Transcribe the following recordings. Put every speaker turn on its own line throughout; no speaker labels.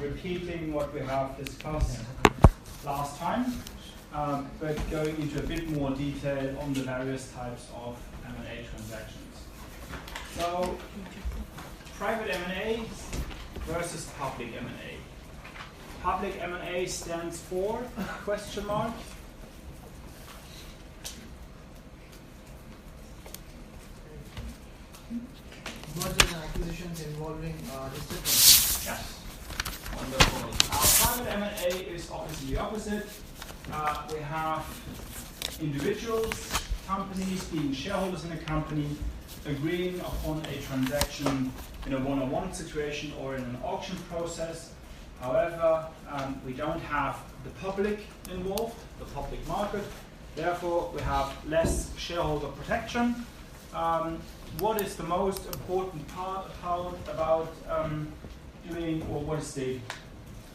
repeating what we have discussed last time, but going into a bit more detail on the various types of M&A transactions. So, private M&A versus public M&A. Public M&A stands for question mark.
Mergers and acquisitions involving listed companies.
Yes. Wonderful. Private M&A is obviously the opposite. We have individuals, companies being shareholders in a company, agreeing upon a transaction in a one-on-one situation or in an auction process. However, we don't have the public involved, the public market. Therefore, we have less shareholder protection. What is the most important part about doing, or what is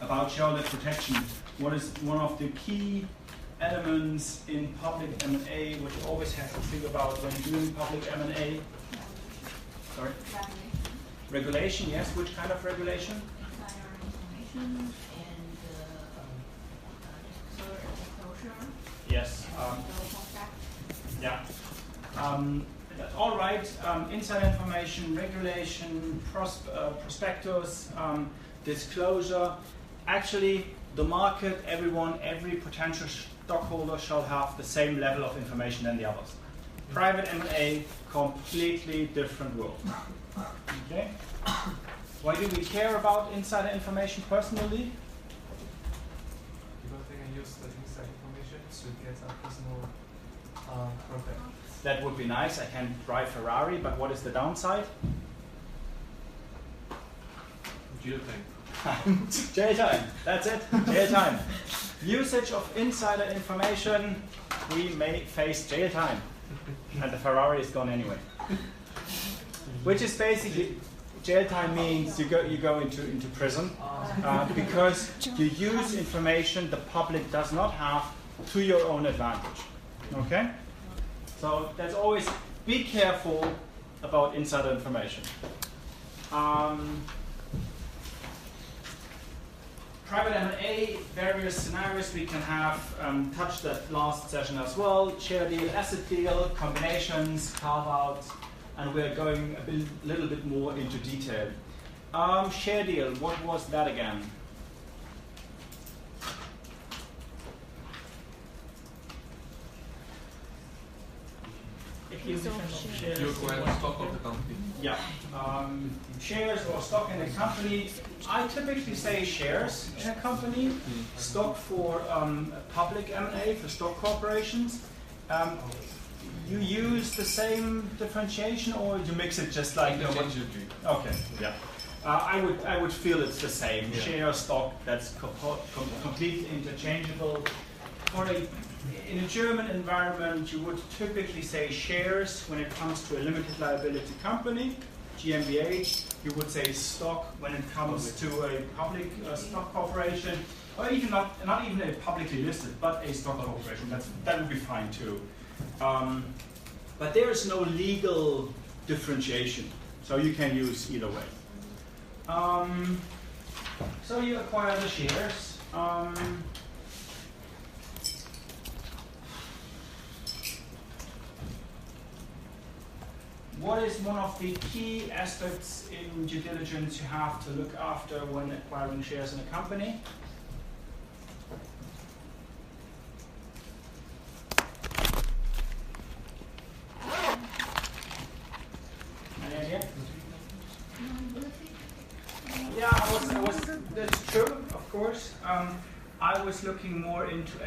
about shareholder protection? What is one of the key elements in public M&A which you always have to think about when doing public M&A? Sorry? Regulation, yes. Which kind of regulation?
Insider information and disclosure.
Yes. Yeah. That's all right. Inside information, regulation, prospectus, disclosure. Actually, the market, everyone, every potential stockholder shall have the same level of information than the others. Private M&A, completely different world. Okay. Why do we care about insider information personally?
Because they can use the inside information to get a personal profit.
That would be nice. I can drive Ferrari, but what is the downside?
Jail time.
Jail time. That's it. Jail time. Usage of insider information, we may face jail time. And the Ferrari is gone anyway. Which is basically, jail time means you go into prison because you use information the public does not have to your own advantage. Okay? So that's always, be careful about insider information. Private M&A, various scenarios we can have, touched that last session as well. Share deal, asset deal, combinations, carve-out, and we're going a little bit more into detail. Share deal, what was that again?
You acquire the stock of the company.
Yeah. Shares or stock in a company. I typically say shares in a company. Stock for public M&A, for stock corporations. You use the same differentiation, or you mix it just like?
Interchangeably.
Okay. Yeah. I would feel it's the same.
Yeah.
Share, stock. That's completely interchangeable. In a German environment, you would typically say shares when it comes to a limited liability company, GmbH. You would say stock when it comes to a public stock corporation, or even not even a publicly listed, but a stock corporation. That would be fine too. But there is no legal differentiation, so you can use either way. So you acquire the shares. What is one of the key aspects in due diligence you have to look after when acquiring shares in a company? Any idea? Yeah, that's true, of course. I was looking more into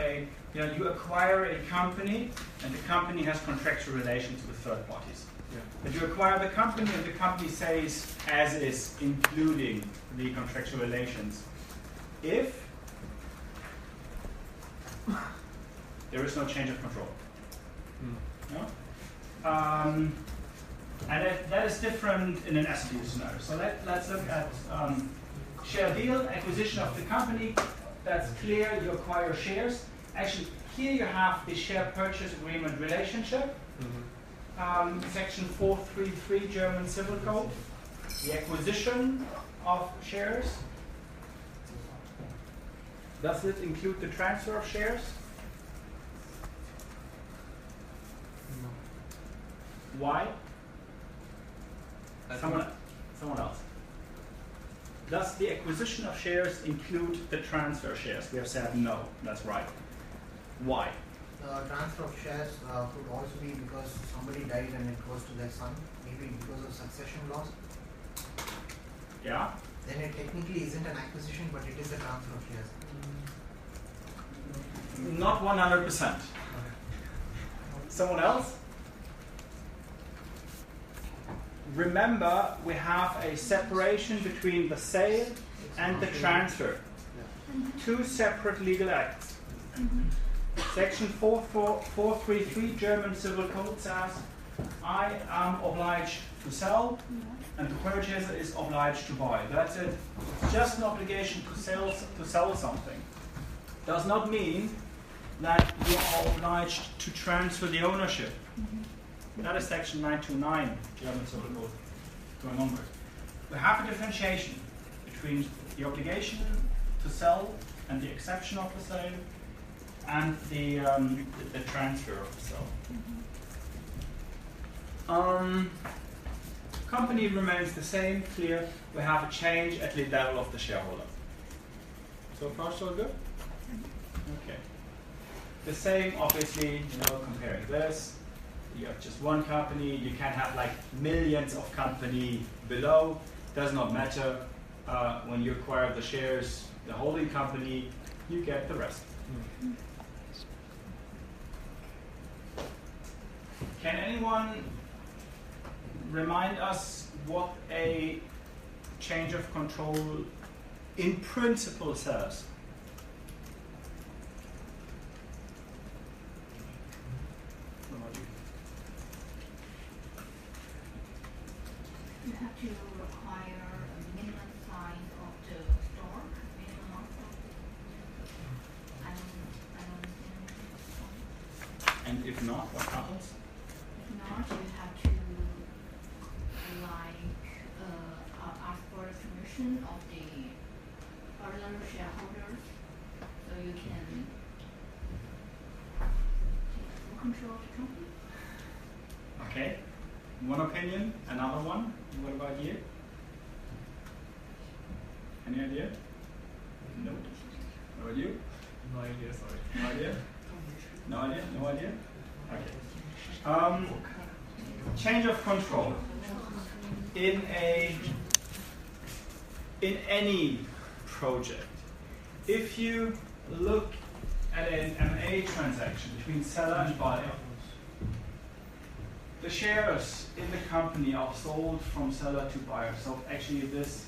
you acquire a company, and the company has contractual relations with third parties.
Yeah.
But you acquire the company, and the company says as is, including the contractual relations. If there is no change of control. No? And that is different in an asset deal scenario. So let's look at share deal, acquisition of the company. That's clear, you acquire shares. Actually, here you have the share purchase agreement relationship. Section 433 German Civil Code. The acquisition of shares. Does it include the transfer of shares?
No.
Why?
I
Someone else. Does the acquisition of shares include the transfer of shares? We have said no. That's right. Why?
The transfer of shares could also be because somebody died and it goes to their son, maybe because of succession laws.
Yeah?
Then it technically isn't an acquisition, but it is a transfer of shares.
Not 100%. Someone else? Remember, we have a separation between the sale and the transfer. Two separate legal acts. Section 433 German Civil Code says, I am obliged to sell and the purchaser is obliged to buy. That's it. It's just an obligation to sell something. Does not mean that you are obliged to transfer the ownership. That is section 929 German Civil Code going onward. We have a differentiation between the obligation to sell and the exception of the sale and the transfer of the sale. Company remains the same, clear. We have a change at the level of the shareholder. So far, so good? Okay. The same, obviously, comparing this. You have just one company. You can have like millions of company below. Does not matter. When you acquire the shares, the holding company, you get the rest. Can anyone remind us what a change of control in principle says?
You have to require a minimum size of the store, minimum of I don't understand.
And if not, what happens?
If not, you have to ask for the permission of the other shareholders, so you can take full control of the company.
Okay. One opinion, another one. What about you? Any idea? No. What about you?
No idea, sorry.
No idea? No idea? No idea? Okay. Change of control. In any project, if you look at an M&A transaction between seller and buyer, the shares in the company are sold from seller to buyer. So actually this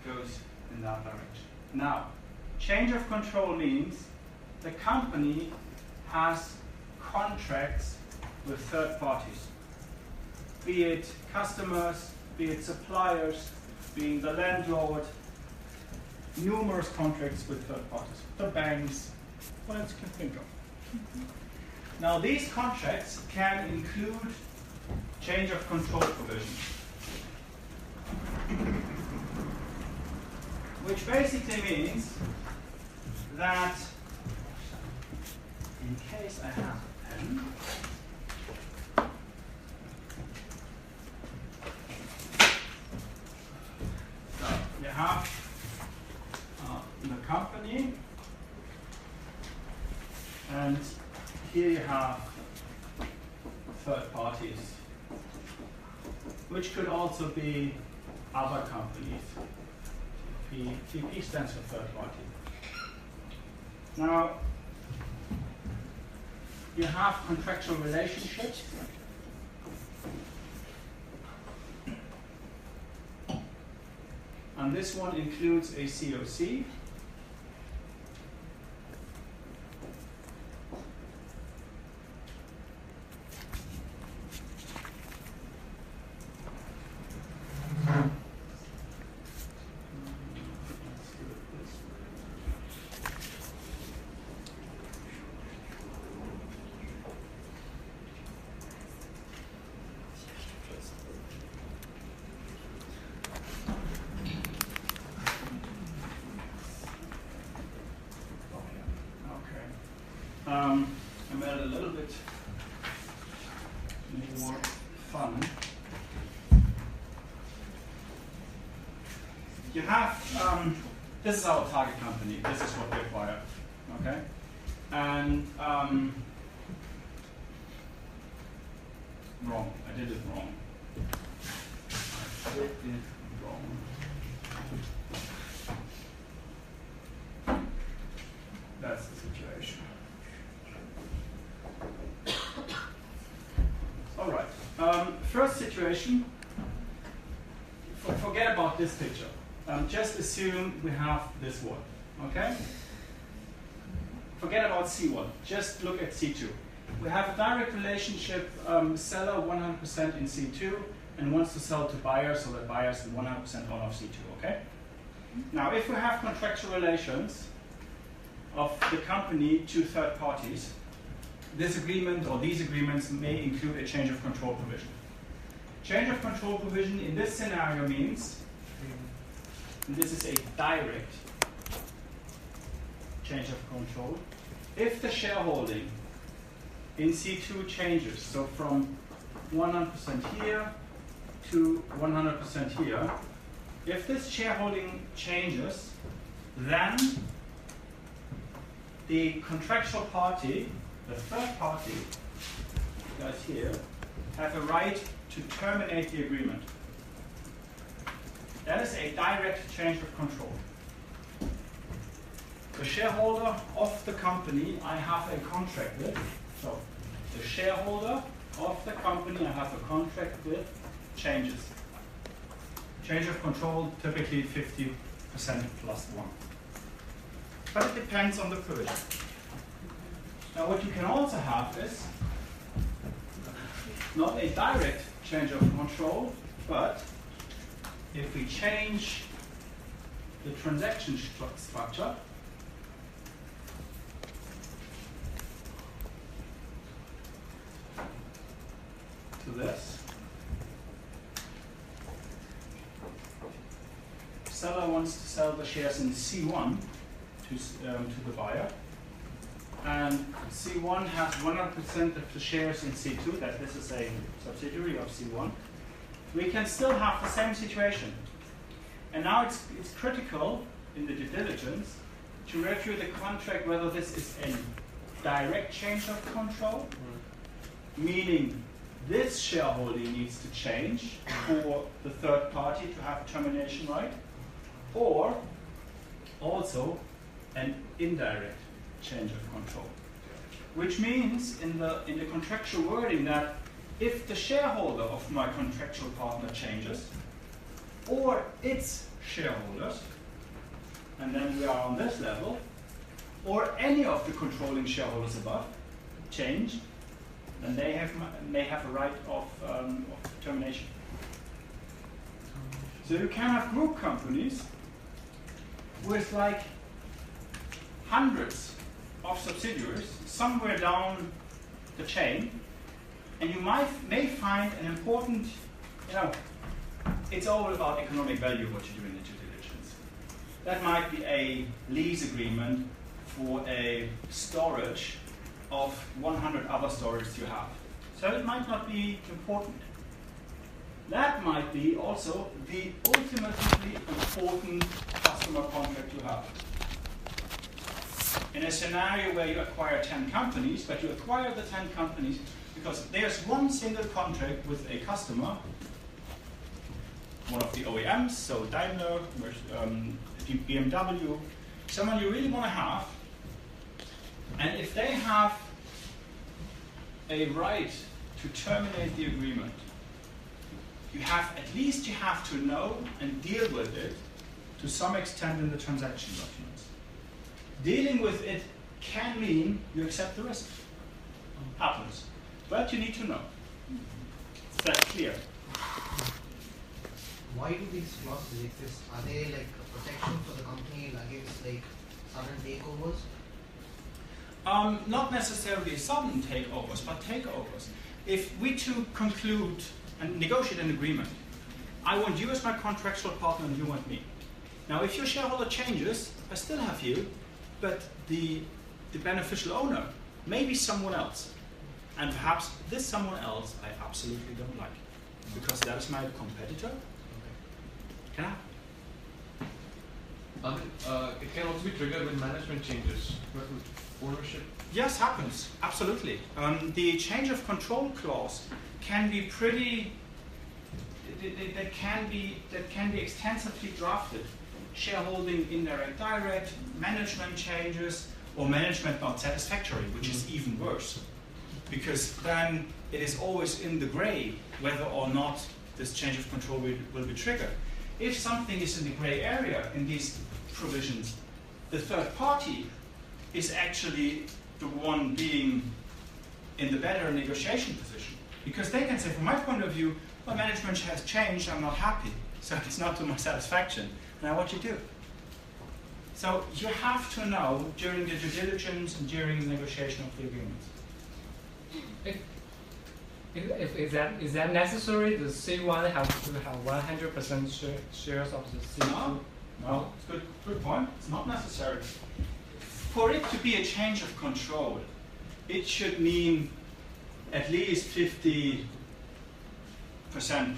goes in that direction. Now, change of control means the company has contracts with third parties, be it customers, be it suppliers, being the landlord, numerous contracts with third parties, the banks, what else you can think of. Now these contracts can include change of control provisions, which basically means that in case I have a pen, so you have the company, and here you have third parties, which could also be other companies. TP stands for third party. Now, you have contractual relationships. And this one includes a COC. I made it a little bit more fun. You have, this is our target company, this is what we acquire, okay? And, wrong, I did it wrong. I did it wrong. That's the situation. All right, first situation, forget about this picture. Just assume we have this one, okay? Forget about C1, just look at C2. We have a direct relationship, seller 100% in C2 and wants to sell to buyer, so that buyer is 100% on of C2, okay? Now, if we have contractual relations of the company to third parties, this agreement or these agreements may include a change of control provision. Change of control provision in this scenario means, and this is a direct change of control, if the shareholding in C2 changes, so from 100% here to 100% here, if this shareholding changes, then the contractual party, the third party, guys here, have a right to terminate the agreement. That is a direct change of control. The shareholder of the company I have a contract with, so the shareholder of the company I have a contract with changes. Change of control, typically 50% plus 1. But it depends on the provision. Now what you can also have is not a direct change of control, but if we change the transaction structure, to this, seller wants to sell the shares in C1 to the buyer, and C1 has 100% of the shares in C2, that this is a subsidiary of C1, we can still have the same situation. And now it's critical in the due diligence to review the contract whether this is a direct change of control, meaning this shareholding needs to change for the third party to have termination right, or also an indirect change of control. Which means in the contractual wording that if the shareholder of my contractual partner changes, or its shareholders, and then we are on this level, or any of the controlling shareholders above change, then they may have a right of termination. So you can have group companies with like hundreds of subsidiaries somewhere down the chain, and you may find an important, it's all about economic value what you do in the due diligence. That might be a lease agreement for a storage of 100 other storages you have. So it might not be important. That might be also the ultimately important customer contract you have. In a scenario where you acquire 10 companies, but you acquire the 10 companies because there's one single contract with a customer, one of the OEMs, so Daimler, BMW, someone you really want to have, and if they have a right to terminate the agreement, you have to know and deal with it to some extent in the transaction documents. Dealing with it can mean you accept the risk. Happens. But you need to know. That's clear.
Why do these clauses exist? Are they like a protection for the company against like sudden takeovers?
Not necessarily sudden takeovers, but takeovers. If we two conclude and negotiate an agreement, I want you as my contractual partner and you want me. Now, if your shareholder changes, I still have you, but the beneficial owner maybe someone else. And perhaps this someone else I absolutely don't like, because that is my competitor. Can I?
It can also be triggered when management changes, but with ownership.
Yes, happens, absolutely. The change of control clause can be pretty, that can be extensively drafted. Shareholding, indirect, direct, management changes, or management not satisfactory, which is even worse. Because then it is always in the gray whether or not this change of control will be triggered. If something is in the gray area in these provisions, the third party is actually the one being in the better negotiation position. Because they can say, from my point of view, well, management has changed, I'm not happy, so it's not to my satisfaction. Now what you do? So you have to know during the due diligence and during the negotiation of the agreements.
Is that necessary? The C1 have to have 100% shares of the C2?
No, it's good point. It's not necessary. For it to be a change of control, it should mean at least 50%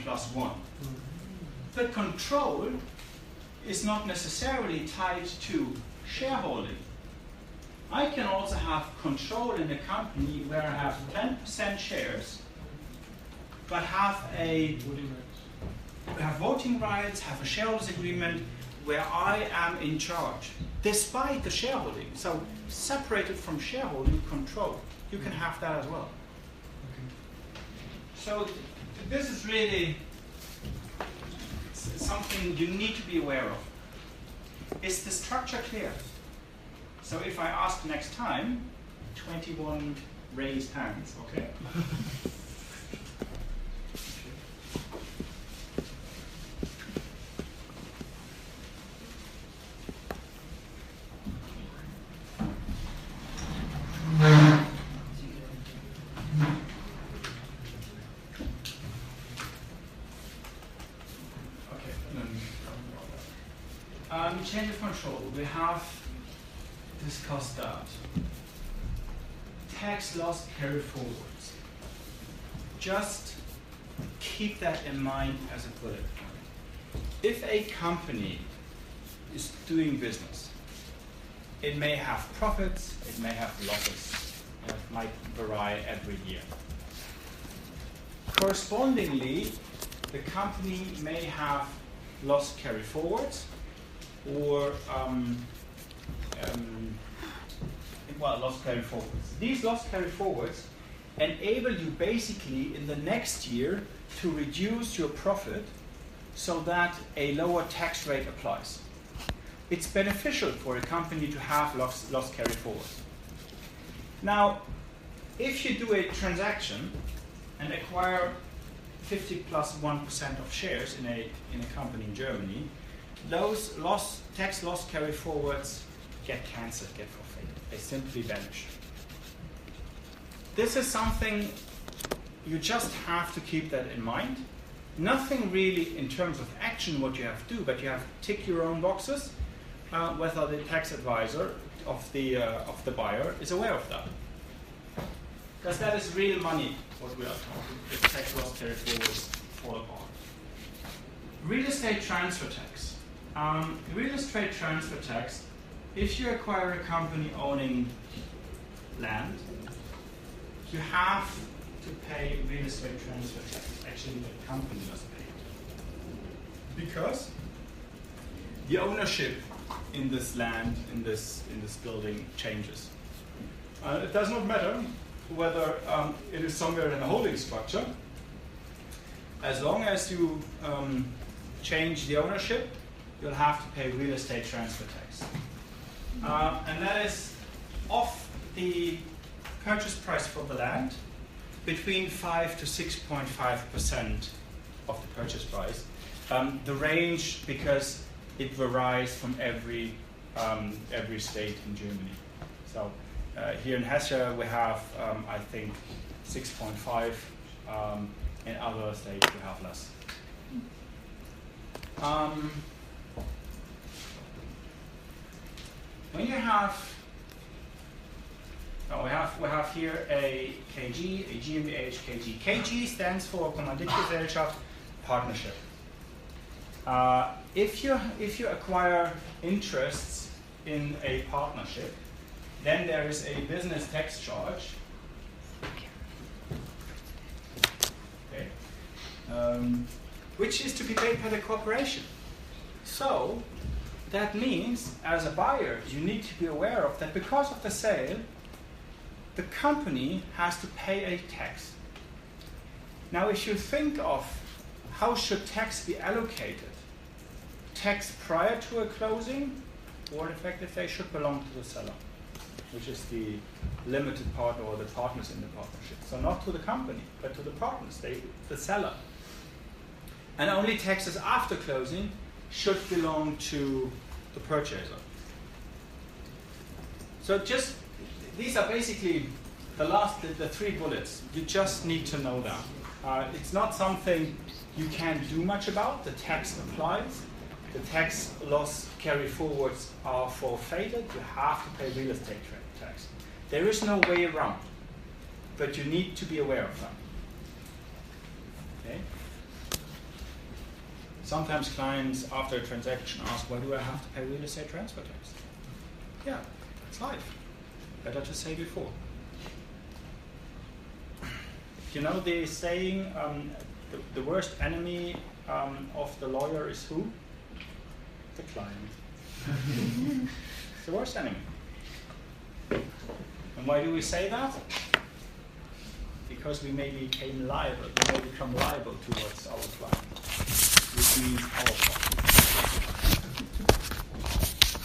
plus one. But control is not necessarily tied to shareholding. I can also have control in a company where I have 10% shares, but have voting rights, have a shareholders agreement where I am in charge, despite the shareholding. So separated from shareholding control, you can have that as well. So this is really something you need to be aware of. Is the structure clear? So if I ask next time, 21 raised hands, okay? Change of control. We have discussed that. Tax loss carry forwards. Just keep that in mind as a bullet point. If a company is doing business, it may have profits, it may have losses, and it might vary every year. Correspondingly, the company may have loss carry forwards, or loss carry forwards. These loss carry forwards enable you basically in the next year to reduce your profit so that a lower tax rate applies. It's beneficial for a company to have loss carry forwards. Now, if you do a transaction and acquire 50 plus 1% of shares in a company in Germany, those tax loss carry forwards get cancelled, get forfeited. They simply vanish. This is something you just have to keep that in mind. Nothing really in terms of action what you have to do, but you have to tick your own boxes whether the tax advisor of the buyer is aware of that. Because that is real money what we are talking. If tax loss carry forwards fall apart. Real estate transfer tax. Real estate transfer tax, if you acquire a company owning land, you have to pay real estate transfer tax. Actually, the company must pay it. Because the ownership in this land, in this building, changes. It does not matter whether it is somewhere in a holding structure. As long as you change the ownership, you'll have to pay real estate transfer tax. And that is off the purchase price for the land, between 5 to 6.5% of the purchase price. The range, because it varies from every state in Germany. So here in Hesse we have, I think, 6.5. In other states we have less. When you have Now we have here a KG, a GmbH, KG. KG stands for Kommanditgesellschaft Partnership. If you acquire interests in a partnership, then there is a business tax charge. Okay. Which is to be paid by the corporation. So that means, as a buyer, you need to be aware of that because of the sale, the company has to pay a tax. Now, if you think of how should tax be allocated, tax prior to a closing, or in fact if they should belong to the seller, which is the limited partner or the partners in the partnership. So not to the company, but to the partners, the seller. And only taxes after closing should belong to the purchaser. So just, these are basically the three bullets. You just need to know that. It's not something you can do much about. The tax applies. The tax loss carry forwards are forfeited. You have to pay real estate tax. There is no way around, but you need to be aware of that. Okay? Sometimes clients, after a transaction, ask, why do I have to pay real estate transfer tax? Yeah, it's life. Better to say before. You know the saying, the worst enemy of the lawyer is who? The client. It's the worst enemy. And why do we say that? Because we may become liable towards our client, which means our client.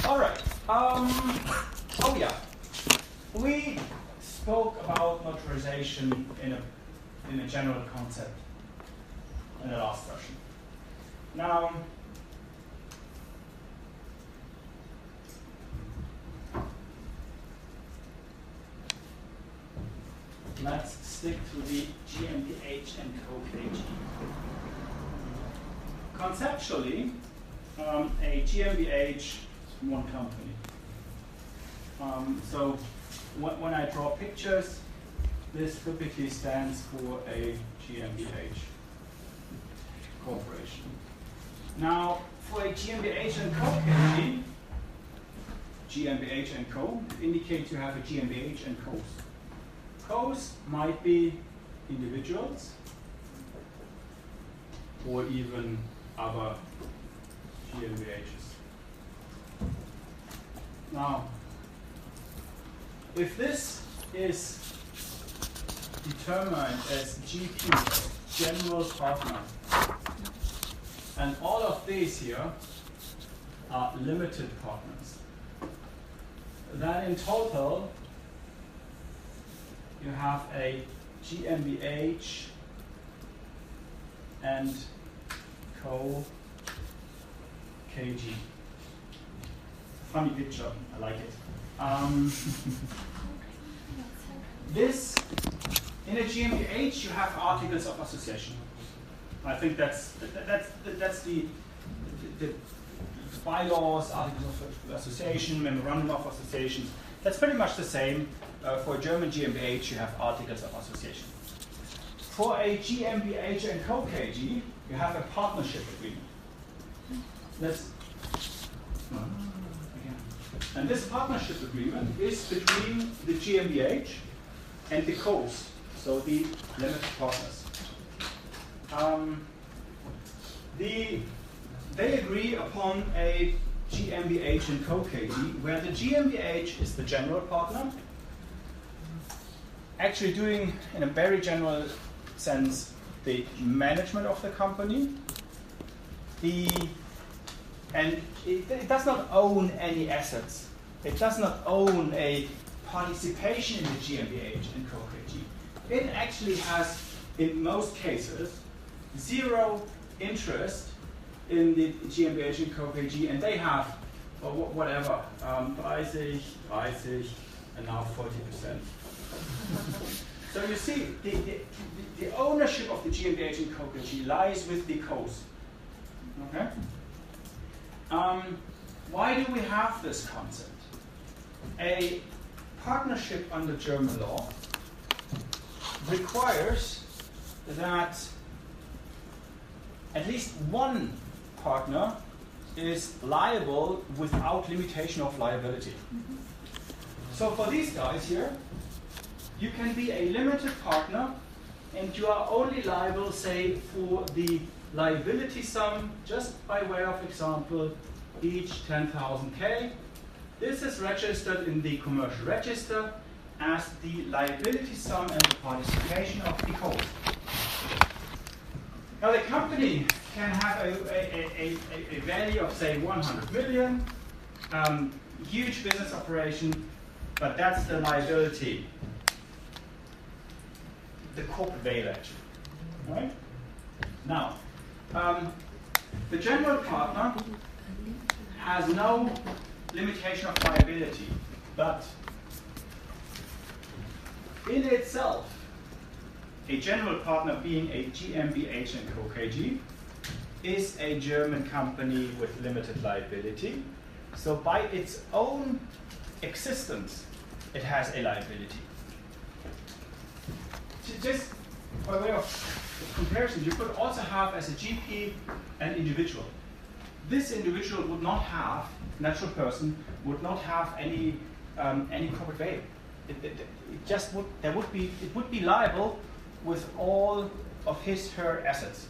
All right. Oh yeah. We spoke about notarization in a general concept in the last session. Now, let's stick to the GmbH and Co. KG. Conceptually, a GmbH is one company. So when I draw pictures, this typically stands for a GmbH corporation. Now, for a GmbH and Co. KG, GmbH and Co. indicates you have a GmbH and Co.'s. Co.'s might be individuals or even other GmbHs. Now, if this is determined as GP, general partner, and all of these here are limited partners, then in total you have a GmbH and Co. KG. Funny picture, I like it. This, in a GmbH, you have articles of association. I think that's the bylaws, articles of association, memorandum of associations. That's pretty much the same. For a German GmbH, you have articles of association. For a GmbH and Co. KG, you have a partnership agreement. And this partnership agreement is between the GmbH and the Co.'s, so the limited partners. They agree upon a GmbH and Co. KG, where the GmbH is the general partner, actually doing, in a very general sense, the management of the company. And it does not own any assets. It does not own a participation in the GmbH and Co. KG. It actually has, in most cases, zero interest in the GmbH and Co. KG, and they have whatever, 30, and now 40%. So you see, the ownership of the GmbH and Co. KG lies with the Co.'s. Okay? Why do we have this concept? A partnership under German law requires that at least one partner is liable without limitation of liability. So for these guys here, you can be a limited partner and you are only liable, say, for the liability sum, just by way of example, each 10,000 K. This is registered in the commercial register as the liability sum and the participation of the host. Now the company can have a value of, say, 100 million, huge business operation, but that's the liability, the corporate value actually. Right? Now, the general partner has no limitation of liability, but in itself, a general partner being a GmbH & Co. KG is a German company with limited liability. So by its own existence, it has a liability. Just by way of comparison, you could also have as a GP an individual. This individual would not have, natural person, would not have any corporate value. It would be liable with all of her assets.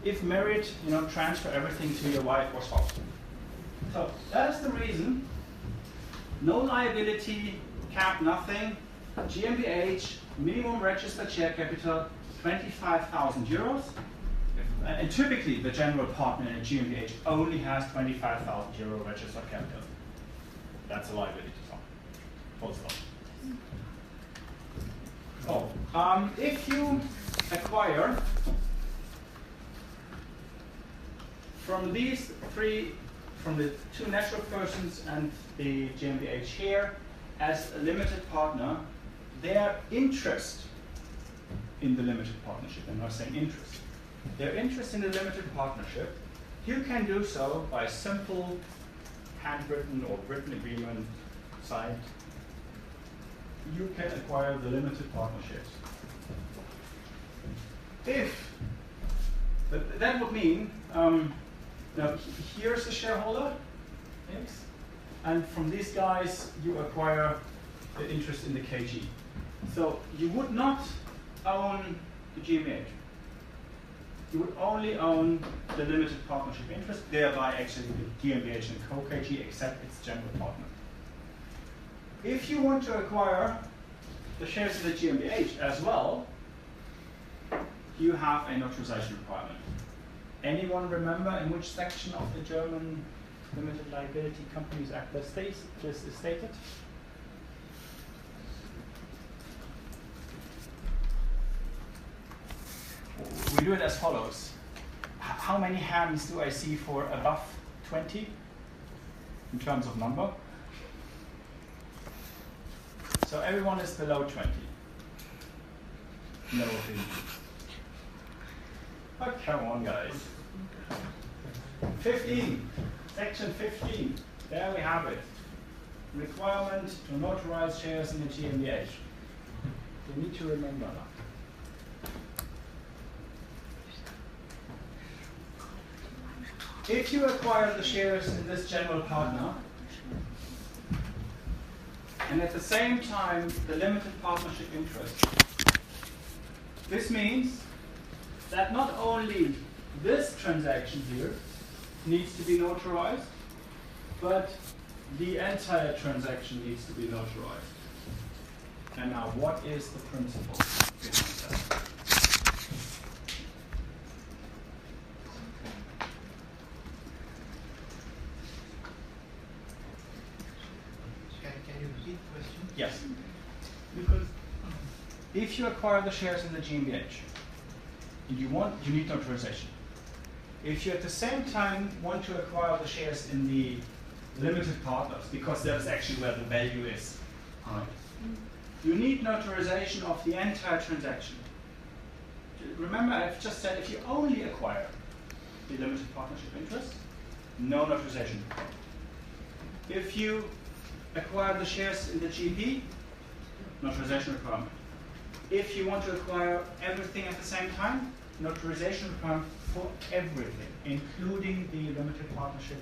If married, transfer everything to your wife or spouse. So that is the reason. No liability, cap, nothing. GmbH, minimum registered share capital, 25,000 euros. And typically, the general partner in a GmbH only has 25,000 euro registered capital. That's a liability sum. Full stop. If you acquire from these three, from the two natural persons and the GmbH here, as a limited partner, their interest in the limited partnership, I'm not saying interest, their interest in the limited partnership, you can do so by simple handwritten or written agreement signed. You can acquire the limited partnerships. If that would mean, now here's the shareholder, X, and from these guys you acquire the interest in the KG. So you would not own the GmbH. You would only own the limited partnership interest, thereby actually the GmbH & Co. KG, except its general partner. If you want to acquire the shares of the GmbH as well, you have a notarization requirement. Anyone remember in which section of the German Limited Liability Companies Act this is stated? We do it as follows. How many hands do I see for above 20 in terms of number? So everyone is below 20. No opinion. But come on, guys. 15. Section 15. There we have it. Requirement to notarize shares in the GmbH. You need to remember that. If you acquire the shares in this general partner, and at the same time the limited partnership interest, this means that not only this transaction here needs to be notarized, but the entire transaction needs to be notarized. And now, what is the principle behind that?
Can you repeat the question?
Yes. Because if you acquire the shares in the GmbH, you need notarization. If you at the same time want to acquire the shares in the limited partners, because that is actually where the value is, right? You need notarization of the entire transaction. Remember, I've just said if you only acquire the limited partnership interest, no notarization required. If you acquire the shares in the GP, notarization requirement. If you want to acquire everything at the same time, notarization requirement for everything, including the limited partnership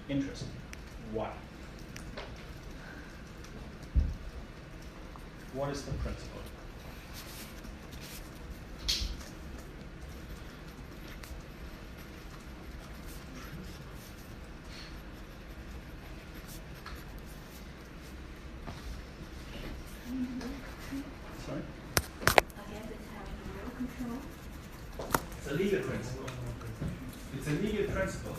interest. Why? What is the principle? Sorry?
I guess it's having real control.
It's a legal principle. It's a legal principle.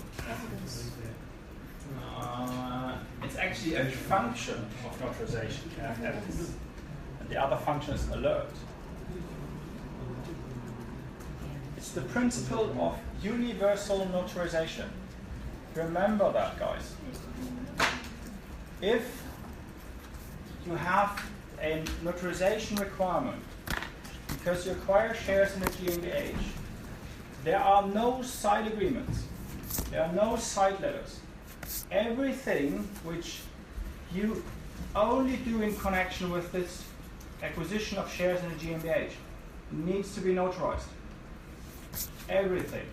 It's actually a function of notarization, evidence. And the other function is alert. It's the principle of universal notarization. Remember that, guys. If you have a notarization requirement because you acquire shares in the GmbH, there are no side agreements. There are no side letters. Everything which you only do in connection with this acquisition of shares in the GmbH needs to be notarized. Everything.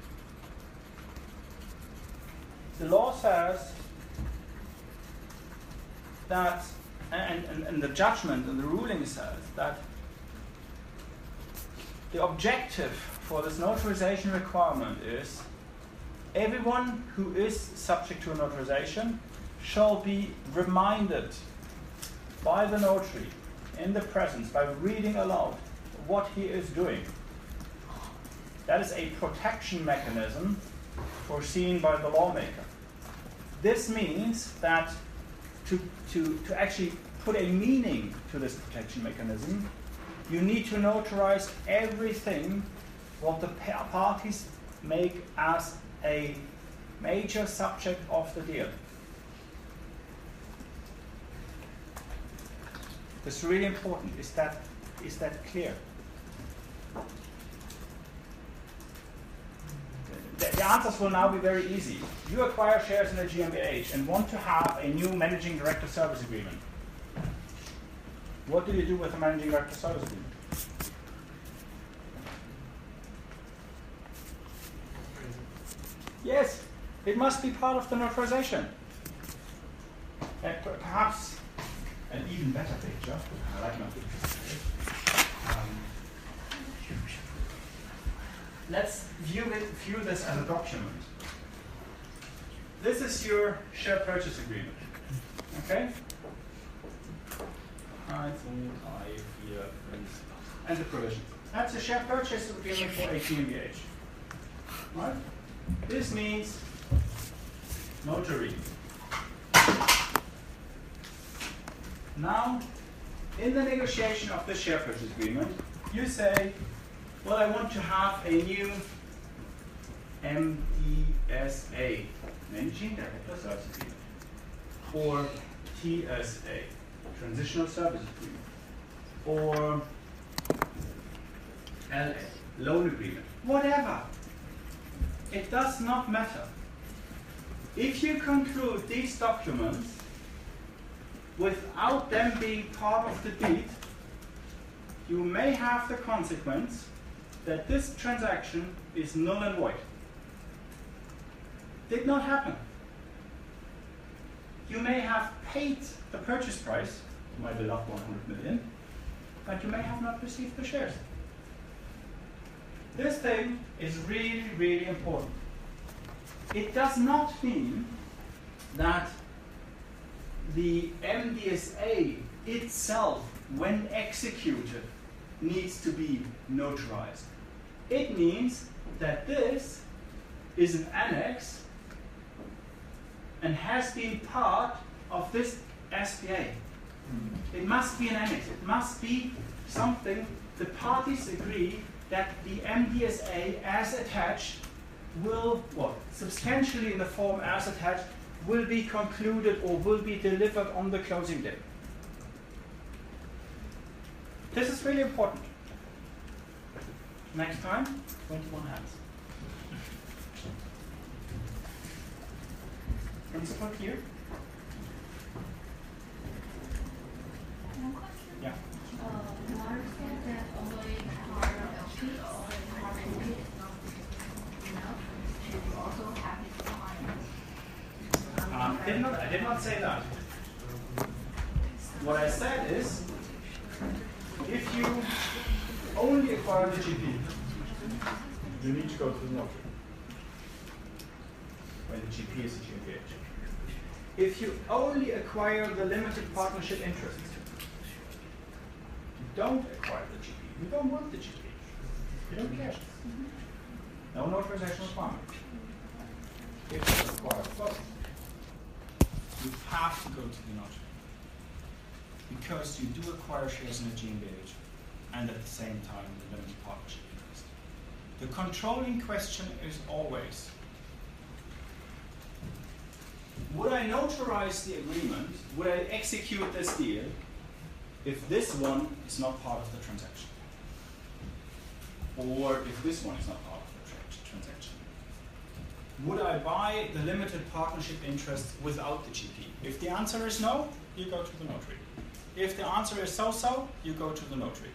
The law says that, and the judgment and the ruling says that the objective for this notarization requirement is everyone who is subject to a notarization shall be reminded by the notary in the presence, by reading aloud, what he is doing. That is a protection mechanism foreseen by the lawmaker. This means that to actually put a meaning to this protection mechanism, you need to notarize everything what the parties make as a major subject of the deal. This is really important. Is that clear? The answers will now be very easy. You acquire shares in a GmbH and want to have a new managing director service agreement. What do you do with the managing director service agreement? Yes, it must be part of the notarization. And perhaps an even better picture. I like my pictures. Let's view this as a document. This is your share purchase agreement. Okay? And the provisions. That's a share purchase agreement for a GmbH. Right? This means notary. Now, in the negotiation of the share purchase agreement, you say, well, I want to have a new MDSA, Managing Director Service Agreement, or TSA, Transitional Service Agreement, or LA, Loan Agreement, whatever. It does not matter. If you conclude these documents without them being part of the deed, you may have the consequence that this transaction is null and void. Did not happen. You may have paid the purchase price, my beloved 100 million, but you may have not received the shares. This thing is really, really important. It does not mean that the MDSA itself, when executed, needs to be notarized. It means that this is an annex and has been part of this SPA. It must be an annex. It must be something the parties agree that the MDSA as attached will, substantially in the form as attached, will be concluded or will be delivered on the closing day. This is really important. Next time, 21 hands. Can you put here? did not say that. What I said is, if you only acquire the GP, you need to go to the notary. When the GP is a GmbH. If you only acquire the limited partnership interest, you don't acquire the GP. You don't want the GP. You don't care. No notarization requirement. If you acquire both, you have to go to the notary. Because you do acquire shares in a GmbH and at the same time the limited partnership interest. The controlling question is always, would I notarize the agreement, would I execute this deal if this one is not part of the transaction? Or if this one is not part of the transaction? Would I buy the limited partnership interest without the GP? If the answer is no, you go to the notary. If the answer is so-so, you go to the notary.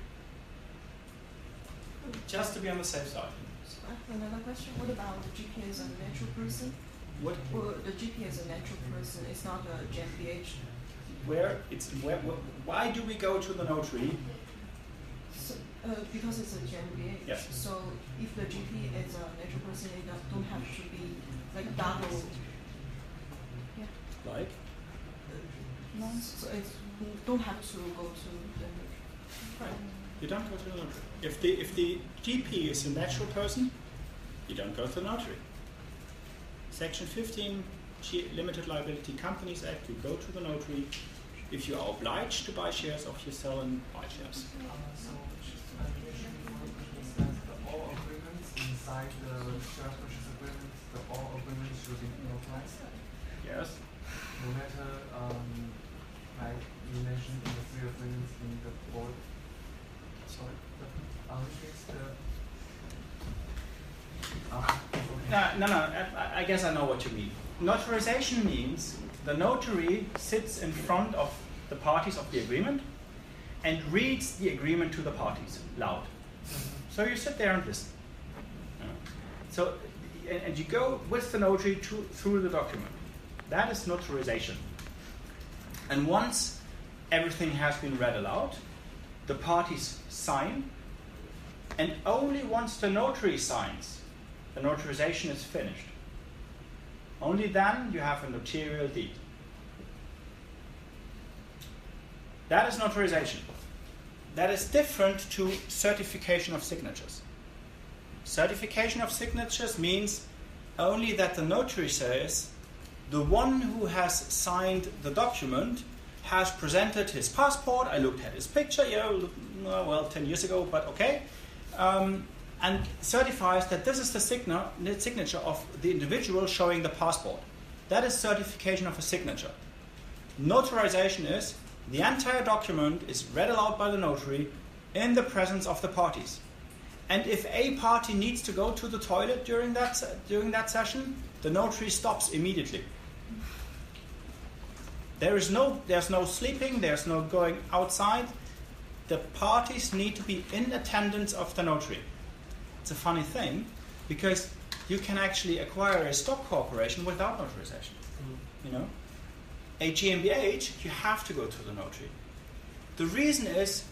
Just to be on the safe side.
Another question, what about the GP as a natural person?
What?
Well, the GP as a natural person is not a GmbH.
Why do we go to the notary?
So, because it's a GmbH.
Yes.
So if the GP is a natural person, it don't have to be like double. Yeah.
Like?
No. So it's don't have to go to the notary.
Right. You don't go to the notary. If the GP is a natural person, you don't go to the notary. Section 15, Limited Liability Companies Act, you go to the notary if you are obliged to buy shares of your sell and buy shares.
So, all agreements inside the share purchase agreement, all agreements should be notarized?
Yes.
No matter, like you mentioned in the 3 agreements in the board. Sorry, which is the. Okay.
No, I guess I know what you mean. Notarization means the notary sits in front of the parties of the agreement and reads the agreement to the parties loud. So you sit there and listen. So, and you go with the notary through the document. That is notarization. And once everything has been read aloud, the parties sign, and only once the notary signs, the notarization is finished. Only then you have a notarial deed. That is notarization. That is different to certification of signatures. Certification of signatures means only that the notary says the one who has signed the document has presented his passport. I looked at his picture, 10 years ago, but okay. And certifies that this is the signature of the individual showing the passport. That is certification of a signature. Notarization is the entire document is read aloud by the notary in the presence of the parties. And if a party needs to go to the toilet during that session, the notary stops immediately. There's no sleeping, there's no going outside. The parties need to be in attendance of the notary. It's a funny thing, because you can actually acquire a stock corporation without notarization. You know, a GmbH, you have to go to the notary. The reason is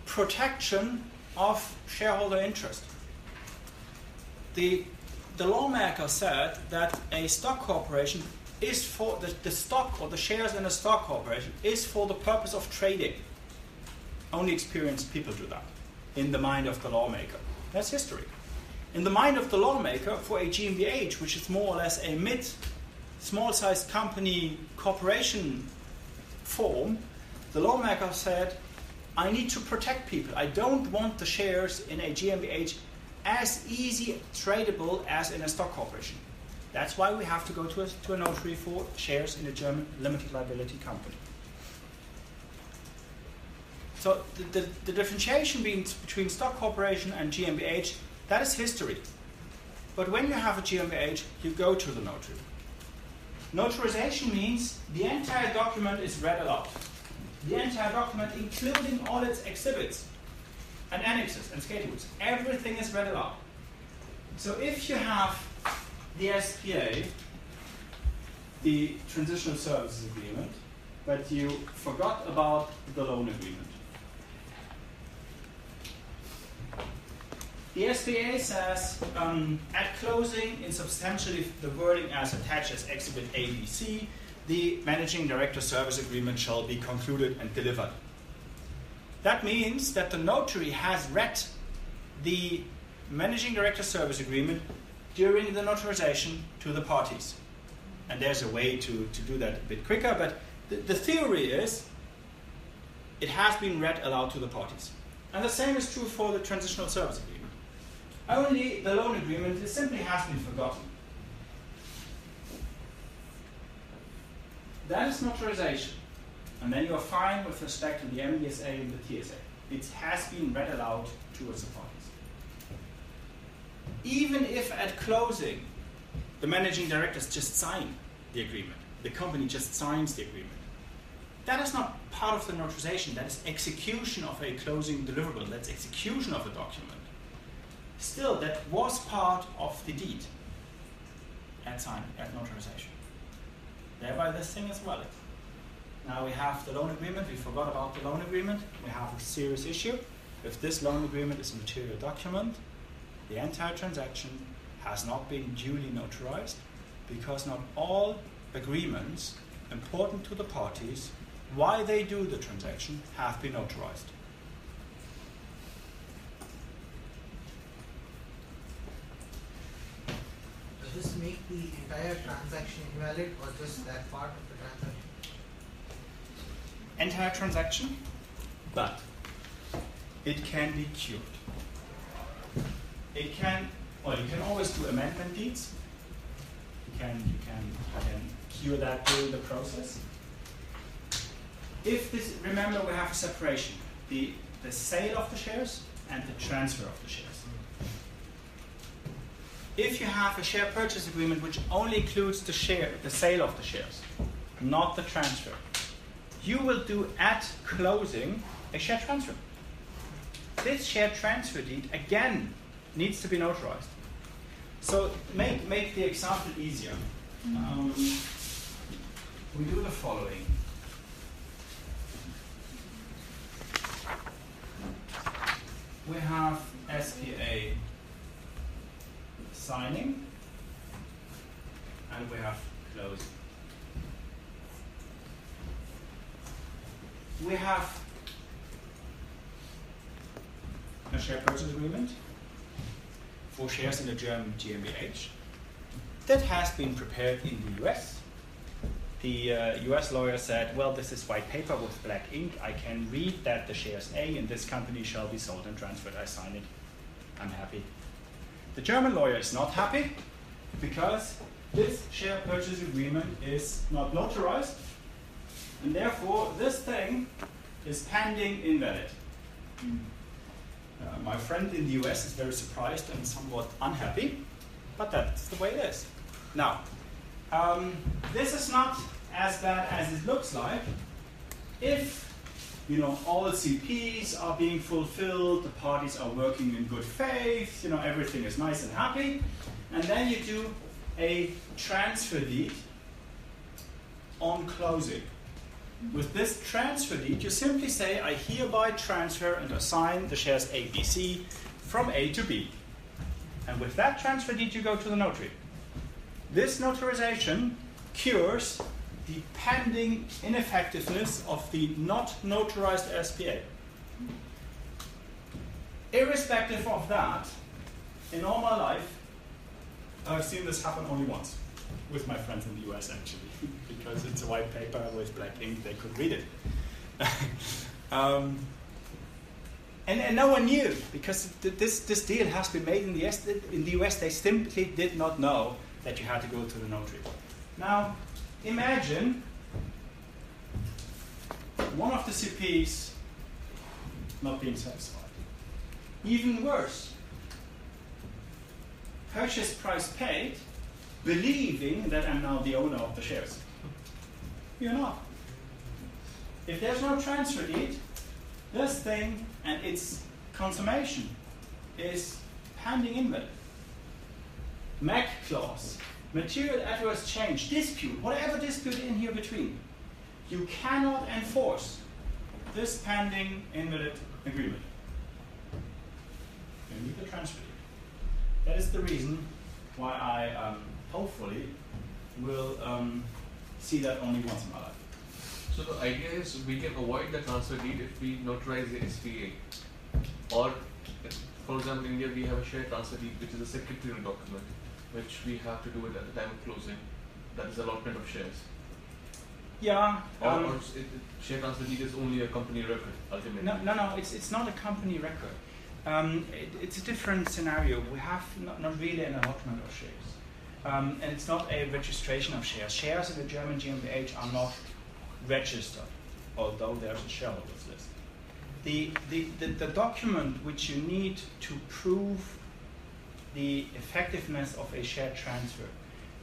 protection of shareholder interest. The lawmaker said that a stock corporation is for the stock or the shares in a stock corporation is for the purpose of trading. Only experienced people do that in the mind of the lawmaker. That's history. In the mind of the lawmaker, for a GmbH, which is more or less a small-sized company corporation form, the lawmaker said, I need to protect people. I don't want the shares in a GmbH as easy tradable as in a stock corporation. That's why we have to go to a notary for shares in a German limited liability company. So the differentiation between stock corporation and GmbH, that is history. But when you have a GmbH, you go to the notary. Notarization means the entire document is read aloud. The entire document, including all its exhibits and annexes and schedules, everything is read aloud. So if you have the SPA the transitional services agreement, but you forgot about the loan agreement. The SPA says at closing, in substantially the wording as attached as Exhibit ABC, the Managing Director Service Agreement shall be concluded and delivered. That means that the notary has read the Managing Director Service Agreement during the notarization to the parties. And there's a way to do that a bit quicker, but the theory is it has been read aloud to the parties. And the same is true for the Transitional Service Agreement. Only the loan agreement simply has been forgotten. That is notarization. And then you're fine with respect to the MESA and the TSA. It has been read aloud towards the parties. Even if at closing the managing directors just sign the agreement, the company just signs the agreement, that is not part of the notarization. That is execution of a closing deliverable. That's execution of a document. Still, that was part of the deed at signing, at notarization. Thereby, this thing is valid. Now we have the loan agreement. We forgot about the loan agreement. We have a serious issue. If this loan agreement is a material document, the entire transaction has not been duly notarized because not all agreements important to the parties, why they do the transaction, have been notarized.
Does this make the entire transaction invalid or just that part of the transaction?
Entire transaction, but it can be cured. It can, well, you can always do amendment deeds. You can cure that during the process. If this, remember, we have a separation: the sale of the shares and the transfer of the shares. If you have a share purchase agreement which only includes the sale of the shares, not the transfer, you will do at closing a share transfer. This share transfer deed again needs to be notarized. So make the example easier. We do the following. We have SPA signing and we have closing. We have a share purchase agreement for shares in the German GmbH that has been prepared in the US. The US lawyer said, well, this is white paper with black ink. I can read that the shares A in this company shall be sold and transferred. I sign it. I'm happy. The German lawyer is not happy because this share purchase agreement is not notarized, and therefore this thing is pending invalid. My friend in the US is very surprised and somewhat unhappy, but that's the way it is. Now, this is not as bad as it looks like. If all CPs are being fulfilled, the parties are working in good faith, everything is nice and happy, and then you do a transfer deed on closing. With this transfer deed, you simply say, I hereby transfer and assign the shares ABC from A to B. And with that transfer deed, you go to the notary. This notarization cures the pending ineffectiveness of the not notarized SPA. Irrespective of that, in all my life, I've seen this happen only once, with my friends in the US actually, because it's a white paper with black ink, they could read it. And no one knew, because this deal has been made in the US, they simply did not know that you had to go to the notary. Now, imagine one of the CPs not being satisfied. Even worse, purchase price paid, believing that I'm now the owner of the shares. You're not. If there's no transfer deed, this thing and its consummation is pending invalid. MAC clause material adverse change, dispute, whatever dispute in here between, you cannot enforce this pending invalid agreement. You need the transfer deed. That is the reason why I hopefully will see that only once in my life.
So the idea is we can avoid the transfer deed if we notarize the SPA. Or, for example, in India we have a share transfer deed, which is a secretarial document, which we have to do it at the time of closing. That is allotment of shares.
Yeah.
Or share transfer deed is only a company record, ultimately.
No, it's not a company record. It's a different scenario. We have not really an allotment of shares. And it's not a registration of shares. Shares in the German GmbH are not registered, although there's a shareholders list. The document which you need to prove the effectiveness of a share transfer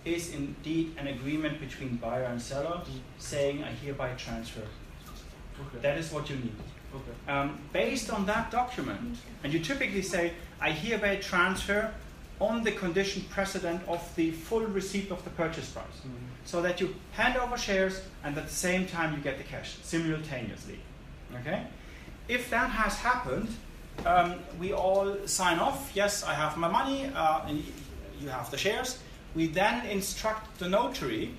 is indeed an agreement between buyer and seller saying, I hereby transfer.
Okay.
That is what you need.
Okay.
Based on that document, and you typically say, I hereby transfer on the condition precedent of the full receipt of the purchase price.
Mm-hmm.
So that you hand over shares and at the same time you get the cash simultaneously. Okay? If that has happened, we all sign off, yes, I have my money, and you have the shares. We then instruct the notary,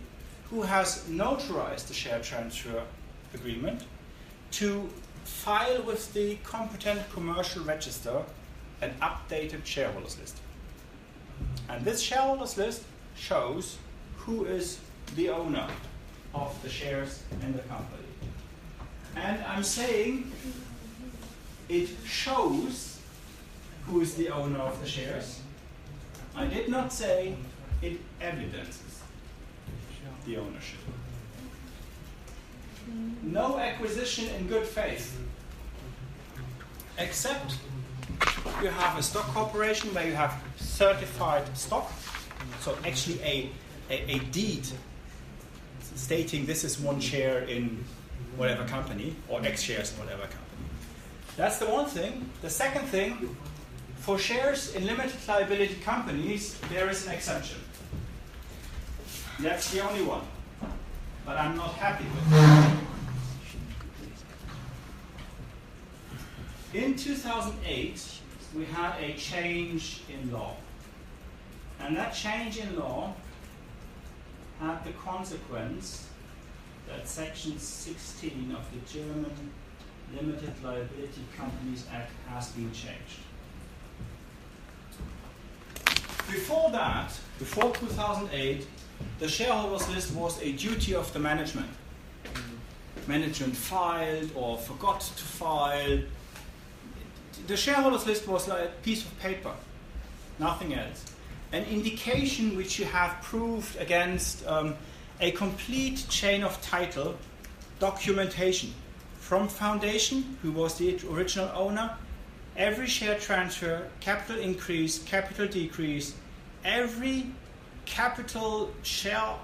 who has notarized the share transfer agreement, to file with the competent commercial register an updated shareholders list. And this shareholders list shows who is the owner of the shares in the company. And I'm saying it shows who is the owner of the shares. I did not say it evidences the ownership. No acquisition in good faith, except you have a stock corporation where you have certified stock, so actually a deed stating this is one share in whatever company, or X shares in whatever company. That's the one thing. The second thing, for shares in limited liability companies, there is an exception. That's the only one. But I'm not happy with it. In 2008, we had a change in law. And that change in law had the consequence that Section 16 of the German Limited Liability Companies Act has been changed. Before that, before 2008, the shareholders list was a duty of the management. Management filed or forgot to file. The shareholders list was like a piece of paper, nothing else. An indication which you have proved against a complete chain of title documentation from foundation, who was the original owner, every share transfer, capital increase, capital decrease, every capital share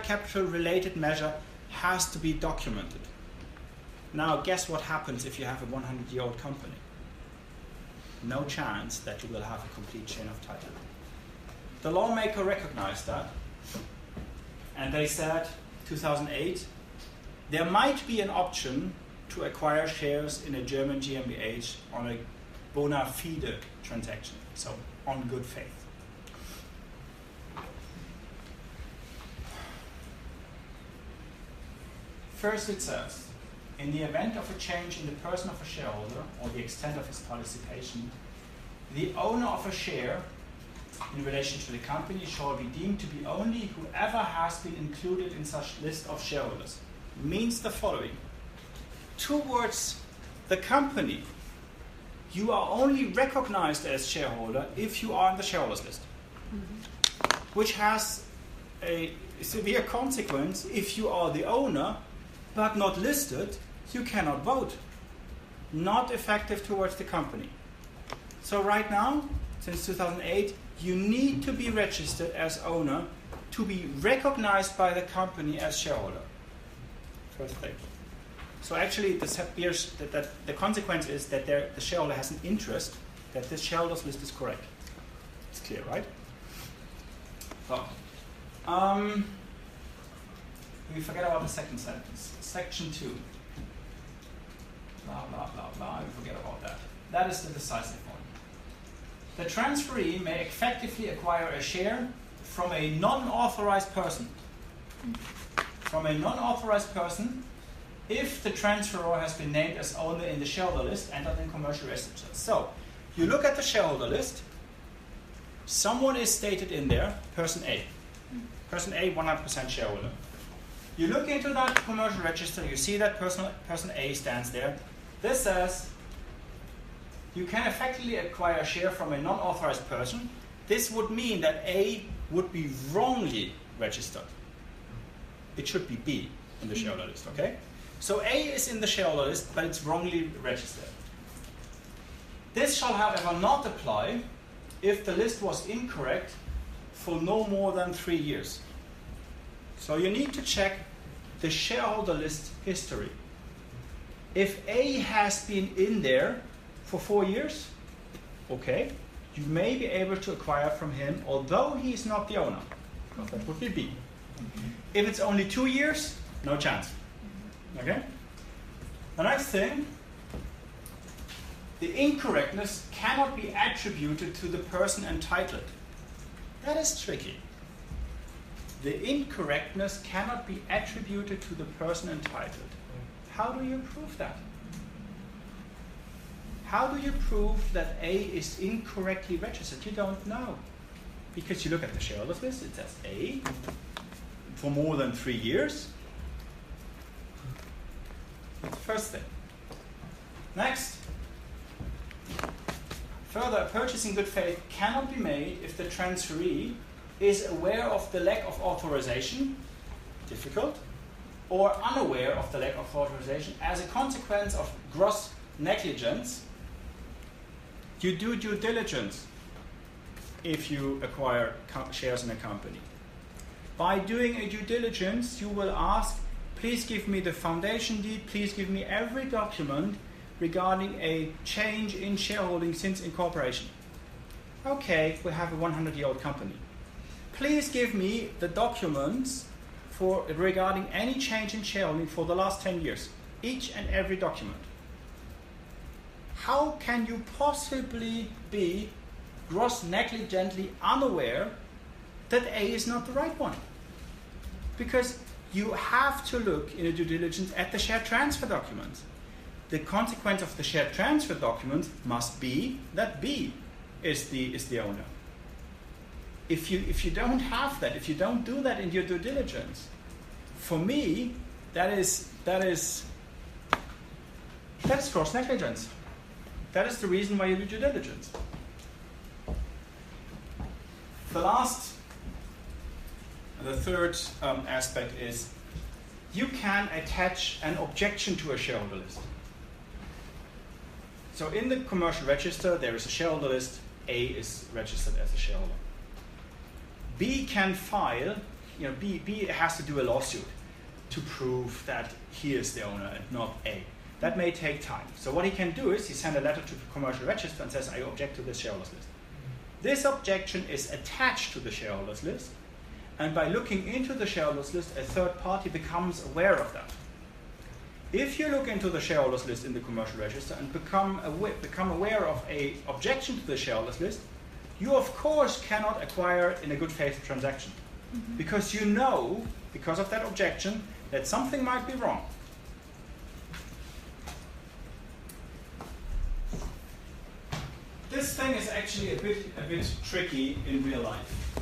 capital related measure has to be documented. Now guess what happens if you have a 100-year-old company? No chance that you will have a complete chain of title. The lawmaker recognized that, and they said, 2008, there might be an option to acquire shares in a German GmbH on a bona fide transaction, so on good faith. First it says, in the event of a change in the person of a shareholder or the extent of his participation, the owner of a share in relation to the company shall be deemed to be only whoever has been included in such list of shareholders. Means the following. Towards the company, you are only recognized as shareholder if you are on the shareholders list. Which has a severe consequence. If you are the owner but not listed, you cannot vote. Not effective towards the company. So right now, since 2008, you need to be registered as owner to be recognized by the company as shareholder. First thing. So actually, the consequence is that the shareholder has an interest that this shareholders list is correct. It's clear, right? So, We forget about the second sentence. Section 2. Blah, blah, blah, blah. We forget about that. That is the decisive one. The transferee may effectively acquire a share from a non-authorized person. From a non-authorized person if the transferor has been named as owner in the shareholder list entered in commercial register. So, you look at the shareholder list, someone is stated in there, person A. Person A, 100% shareholder. You look into that commercial register, you see that person A stands there. This says you can effectively acquire a share from a non-authorized person. This would mean that A would be wrongly registered. It should be B in the shareholder list, okay? So A is in the shareholder list, but it's wrongly registered. This shall, however, not apply if the list was incorrect for no more than 3 years. So you need to check the shareholder list history. If A has been in there for 4 years, okay, you may be able to acquire from him, although he is not the owner. That would be B. If it's only 2 years, no chance. Okay? The next thing, the incorrectness cannot be attributed to the person entitled. That is tricky. The incorrectness cannot be attributed to the person entitled. How do you prove that? How do you prove that A is incorrectly registered? You don't know. Because you look at the shareholders list, it says A for more than 3 years. That's the first thing. Next. Further, a purchase in good faith cannot be made if the transferee is aware of the lack of authorization, difficult, or unaware of the lack of authorization as a consequence of gross negligence. You do due diligence if you acquire shares in a company. By doing a due diligence, you will ask, please give me the foundation deed, please give me every document regarding a change in shareholding since incorporation. Okay, we have a 100-year-old company. Please give me the documents regarding any change in shareholding for the last 10 years. Each and every document. How can you possibly be gross negligently unaware that A is not the right one? Because you have to look in a due diligence at the share transfer documents. The consequence of the share transfer document must be that B is the owner. If you don't have that, if you don't do that in your due diligence, for me, that is gross negligence. That is the reason why you do due diligence. The third aspect is you can attach an objection to a shareholder list. So in the commercial register, there is a shareholder list. A is registered as a shareholder. B can file, B has to do a lawsuit to prove that he is the owner and not A. That may take time. So what he can do is he sends a letter to the commercial register and says, I object to this shareholders list. This objection is attached to the shareholders list, and by looking into the shareholders list, a third party becomes aware of that. If you look into the shareholders list in the commercial register and become aware of an objection to the shareholders list, you of course cannot acquire in a good faith transaction. Because you know, because of that objection, that something might be wrong. This thing is actually a bit tricky in real life.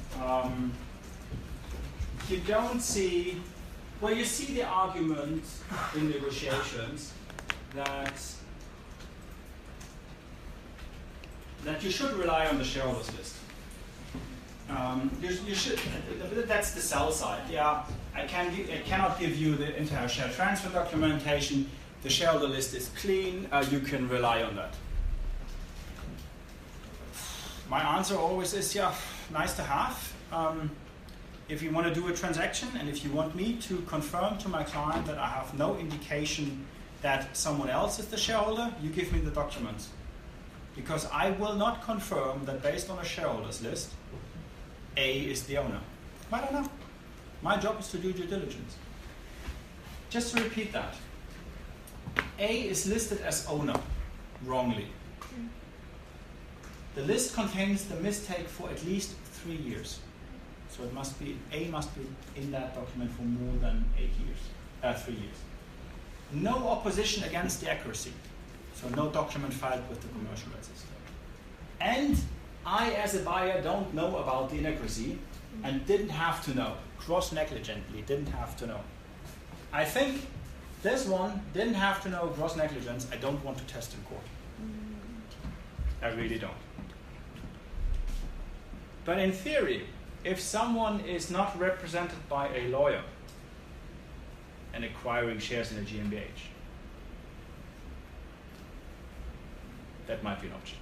You don't see, well, you see the argument in negotiations that you should rely on the shareholders list. You should. That's the sell side. Yeah, I cannot give you the entire share transfer documentation. The shareholder list is clean. You can rely on that. My answer always is, yeah, nice to have. If you want to do a transaction and if you want me to confirm to my client that I have no indication that someone else is the shareholder, you give me the documents. Because I will not confirm that based on a shareholders list, A is the owner. I don't know. My job is to do due diligence. Just to repeat that. A is listed as owner, wrongly. The list contains the mistake for at least 3 years. So it must be, A must be in that document for more than 3 years. No opposition against the accuracy. So no document filed with the commercial register. And I, as a buyer, don't know about the inaccuracy and didn't have to know. Gross negligently, didn't have to know. I think this one didn't have to know gross negligence. I don't want to test in court. I really don't. But in theory, if someone is not represented by a lawyer and acquiring shares in a GmbH, that might be an option.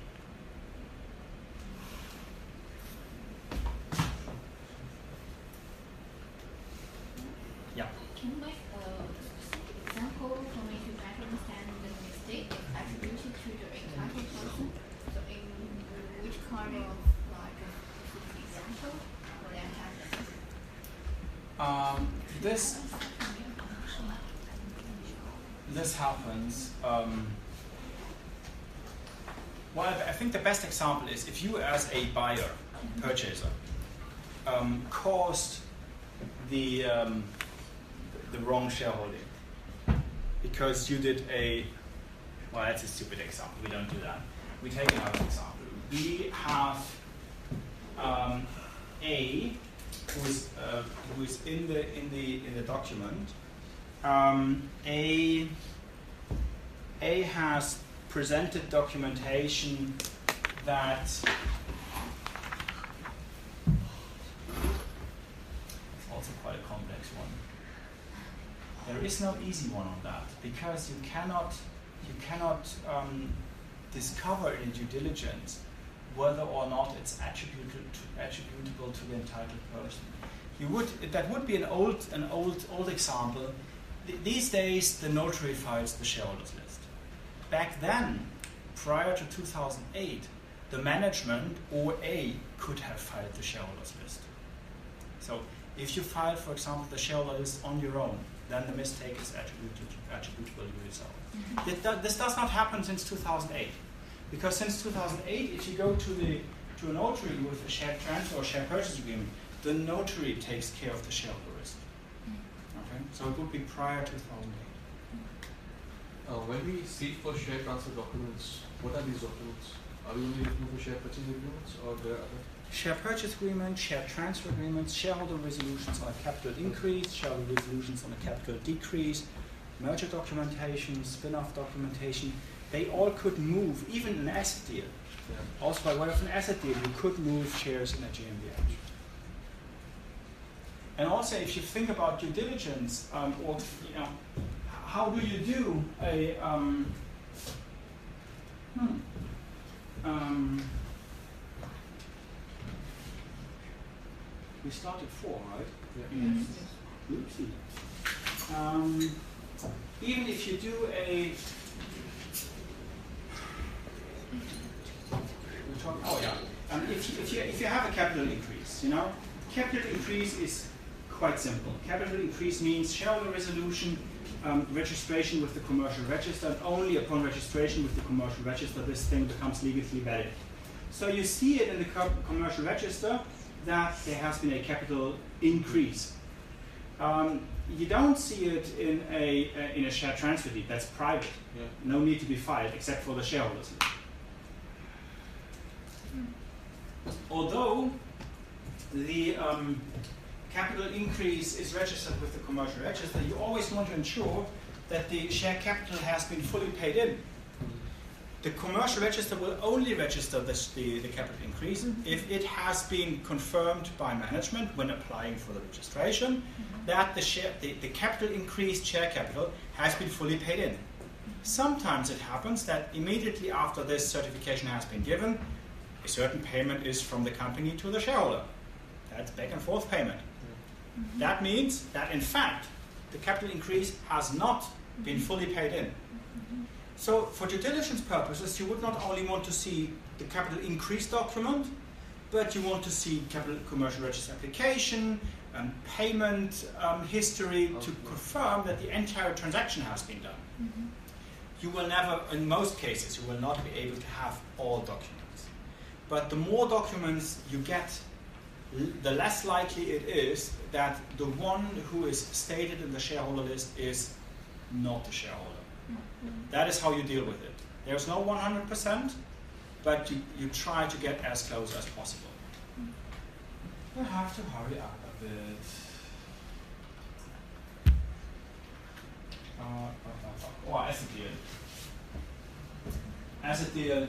Yeah.
Can you make a specific example for me to better understand the mistake attributed to the entitled person? So in which kind of like a specific example will that happen?
This happens. Well, I think the best example is if you, as a buyer, purchaser, caused the wrong shareholding because you did well, that's a stupid example. We don't do that. We take another example. We have A, who is in the document. A has presented documentation that it's also quite a complex one. There is no easy one on that because you cannot discover in due diligence whether or not it's attributable to the entitled person. That would be an old example. These days, the notary files the shareholders list. Back then, prior to 2008, the management or A could have filed the shareholders list. So, if you file, for example, the shareholder list on your own, then the mistake is attributable to yourself. Mm-hmm. This does not happen since 2008, because since 2008, if you go to a notary with a share transfer or share purchase agreement, the notary takes care of the shareholder list. Okay, so it would be prior to 2008.
When we seek for share transfer documents, what are these documents? Are we only looking for share purchase agreements, or there are other?
Share purchase agreements, share transfer agreements, shareholder resolutions on a capital increase, shareholder resolutions on a capital decrease, merger documentation, spin-off documentation. They all could move, even an asset deal. Yeah. Also, by way of an asset deal, you could move shares in a GmbH. And also, if you think about due diligence, or how do you do a we started 4, right?
Yeah.
Yes. Oopsie. Even if you do if you have a capital increase, capital increase is quite simple. Capital increase means shareholder resolution, registration with the commercial register, and only upon registration with the commercial register this thing becomes legally valid. So you see it in the commercial register that there has been a capital increase. You don't see it in a share transfer deed. That's private. Yeah. No need to be filed except for the shareholders list. Although the capital increase is registered with the commercial register, you always want to ensure that the share capital has been fully paid in. The commercial register will only register the capital increase if it has been confirmed by management when applying for the registration that the capital increased share capital has been fully paid in. Sometimes it happens that immediately after this certification has been given, a certain payment is from the company to the shareholder. That's back and forth payment. That means that in fact the capital increase has not been fully paid in. So for due diligence purposes, you would not only want to see the capital increase document, but you want to see capital commercial register application, payment history to confirm that the entire transaction has been done.
Mm-hmm.
You will never, in most cases, you will not be able to have all documents. But the more documents you get, the less likely it is that the one who is stated in the shareholder list is not the shareholder.
Mm-hmm.
That is how you deal with it. There's no 100%, but you try to get as close as possible. I have to hurry up a bit. Asset deal. Asset deal,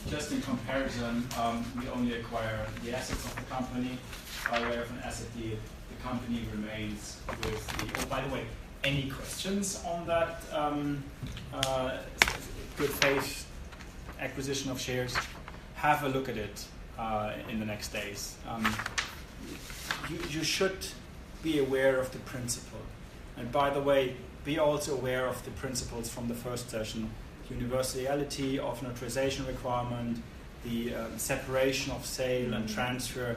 just in comparison, we only acquire the assets of the company. By way of an asset deal, the company remains with the. Oh, by the way, any questions on that good faith acquisition of shares? Have a look at it in the next days. You should be aware of the principle. And by the way, be also aware of the principles from the first session. Universality of notarization requirement, the separation of sale and transfer.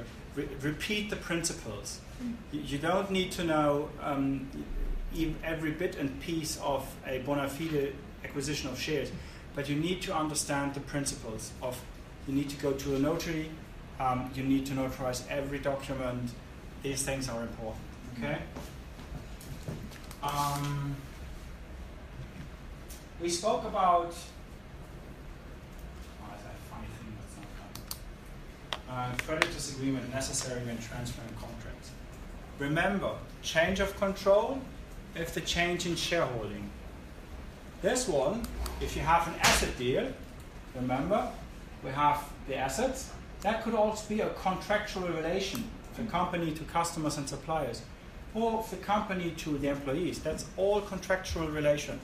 Repeat the principles. You don't need to know every bit and piece of a bona fide acquisition of shares, but you need to understand the principles of, you need to go to a notary, you need to notarize every document. These things are important, okay? We spoke about, creditors agreement necessary when transferring contracts. Remember, change of control if the change in shareholding. This one, if you have an asset deal, remember, we have the assets. That could also be a contractual relation, the company to customers and suppliers, or the company to the employees. That's all contractual relation.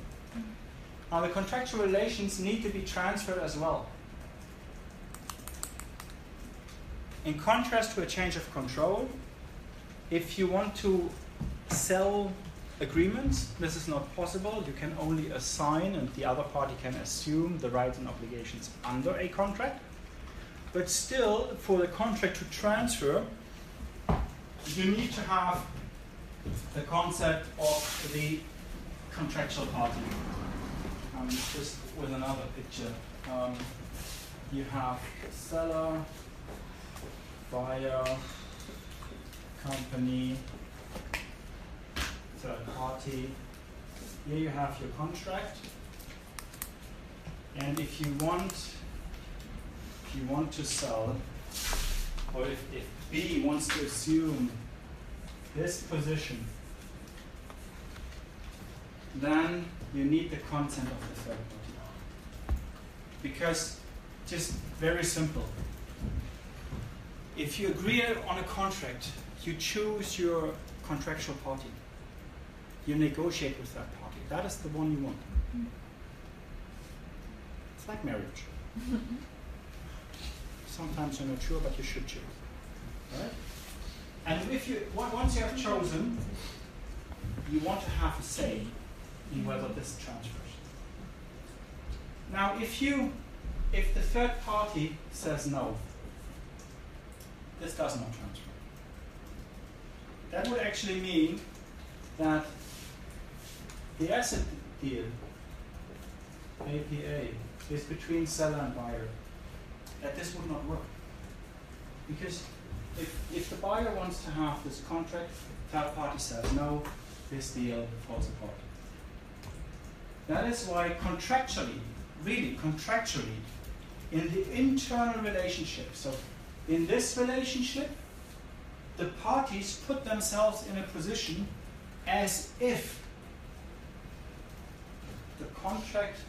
Now the contractual relations need to be transferred as well. In contrast to a change of control, if you want to sell agreements, this is not possible. You can only assign, and the other party can assume the rights and obligations under a contract. But still, for the contract to transfer, you need to have the concept of the contractual party. Just with another picture, you have seller, buyer, company, third party. Here you have your contract, and if you want to sell, or if B wants to assume this position, then you need the consent of the third party. Because, just very simple, if you agree on a contract, you choose your contractual party. You negotiate with that party. That is the one you want. It's like marriage. Sometimes you're not sure, but you should choose. Right? And if you once you have chosen, you want to have a say in whether this transfers. Now, if the third party says no, this does not transfer. That would actually mean that the asset deal, APA, is between seller and buyer. That this would not work. Because if the buyer wants to have this contract, third party says no, this deal falls apart. That is why contractually, really contractually, in the internal relationship, so in this relationship, the parties put themselves in a position as if the contract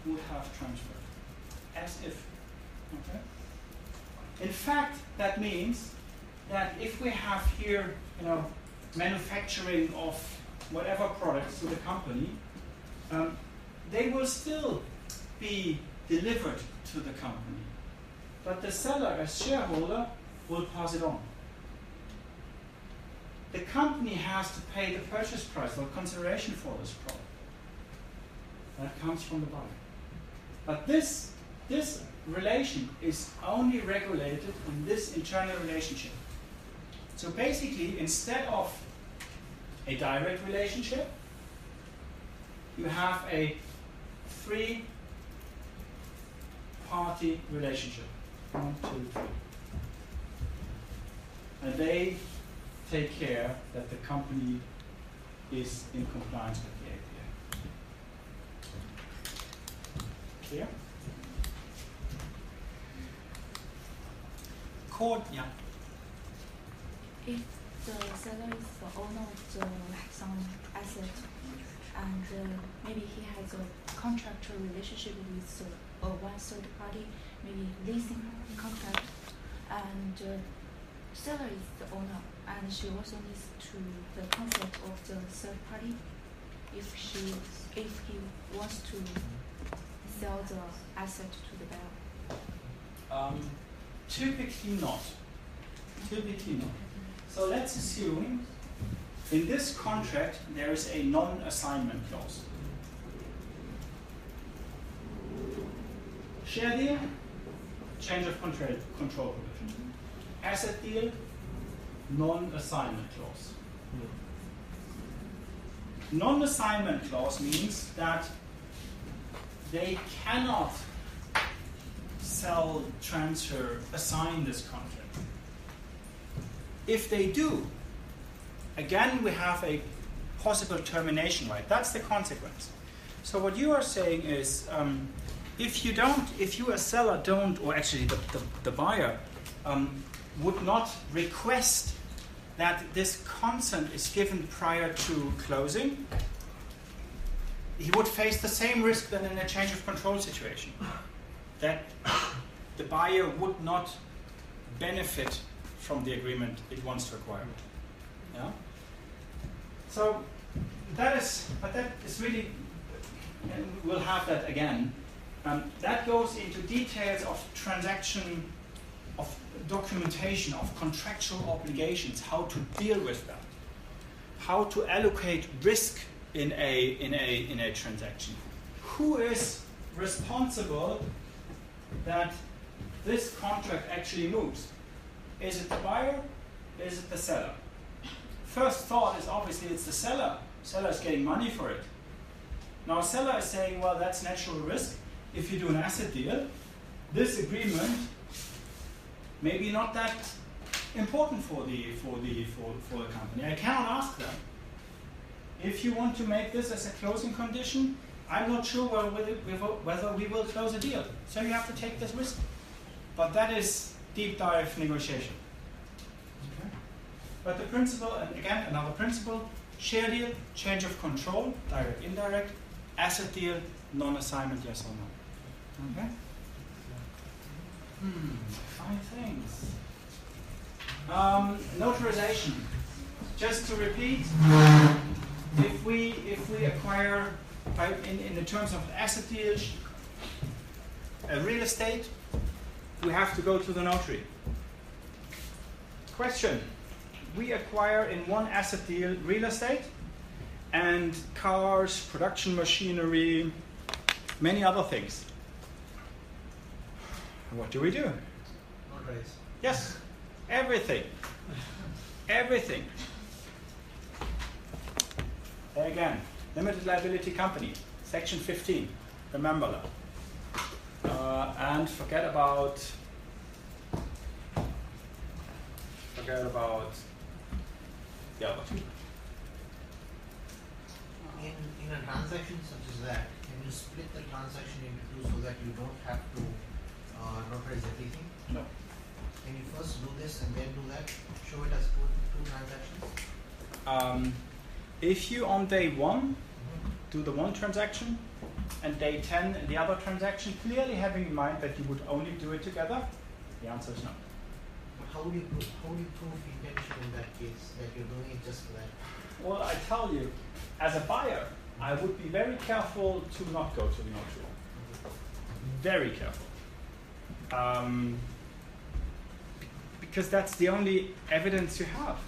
would have transferred. As if. Okay? In fact, that means that if we have here, manufacturing of whatever products to the company, they will still be delivered to the company. But the seller, as shareholder, will pass it on. The company has to pay the purchase price or consideration for this product. That comes from the buyer. But this relation is only regulated in this internal relationship. So basically, instead of a direct relationship, you have a three-party relationship. 1, 2, 3. And they take care that the company is in compliance with the APA. Clear? Code, yeah.
If the seller is the owner of some asset and maybe he has a contractual relationship with one third party, maybe leasing contract, and seller is the owner and she also needs to the consent of the third party if he wants to sell the asset to the buyer.
Typically not. Typically not. So let's assume in this contract there is a non-assignment clause. Share deal, change of control provision. Asset deal, non-assignment clause. Non-assignment clause means that they cannot sell, transfer, assign this contract. If they do, again we have a possible termination right. That's the consequence. So what you are saying is, if you a seller don't, or actually the buyer would not request that this consent is given prior to closing, he would face the same risk than in a change of control situation. That the buyer would not benefit from the agreement it wants to acquire. Yeah? So that is really, and we'll have that again. That goes into details of transaction, of documentation, of contractual obligations, how to deal with that, how to allocate risk in a transaction. Who is responsible that this contract actually moves? Is it the buyer? Is it the seller? First thought is obviously it's the seller. Seller is getting money for it. Now seller is saying, well, that's natural risk. If you do an asset deal, this agreement may be not that important for the company. I cannot ask them. If you want to make this as a closing condition, I'm not sure whether we will close a deal. So you have to take this risk. But that is deep dive negotiation. Okay. But the principle, and again another principle, share deal, change of control, direct, indirect, asset deal, non-assignment, yes or no. Okay. 5 things. Notarization. Just to repeat, if we acquire in the terms of asset deal a real estate, we have to go to the notary. Question. We acquire in one asset deal real estate and cars, production machinery, many other things. What do we do?
Notarize.
Yes, everything. Everything. Again, limited liability company, section 15. Remember that. And forget about the other two.
In a transaction such as that, can you split the transaction into two so that you don't have to notarize everything?
No.
Can you first do this and then do that? Show it as two transactions?
If you on day 1 do the one transaction and day 10 the other transaction, clearly having in mind that you would only do it together, the answer is no.
But how do you prove intention in that case, that you're doing it just for that?
Well, I tell you, as a buyer, I would be very careful to not go to the notary. Very careful. Because that's the only evidence you have.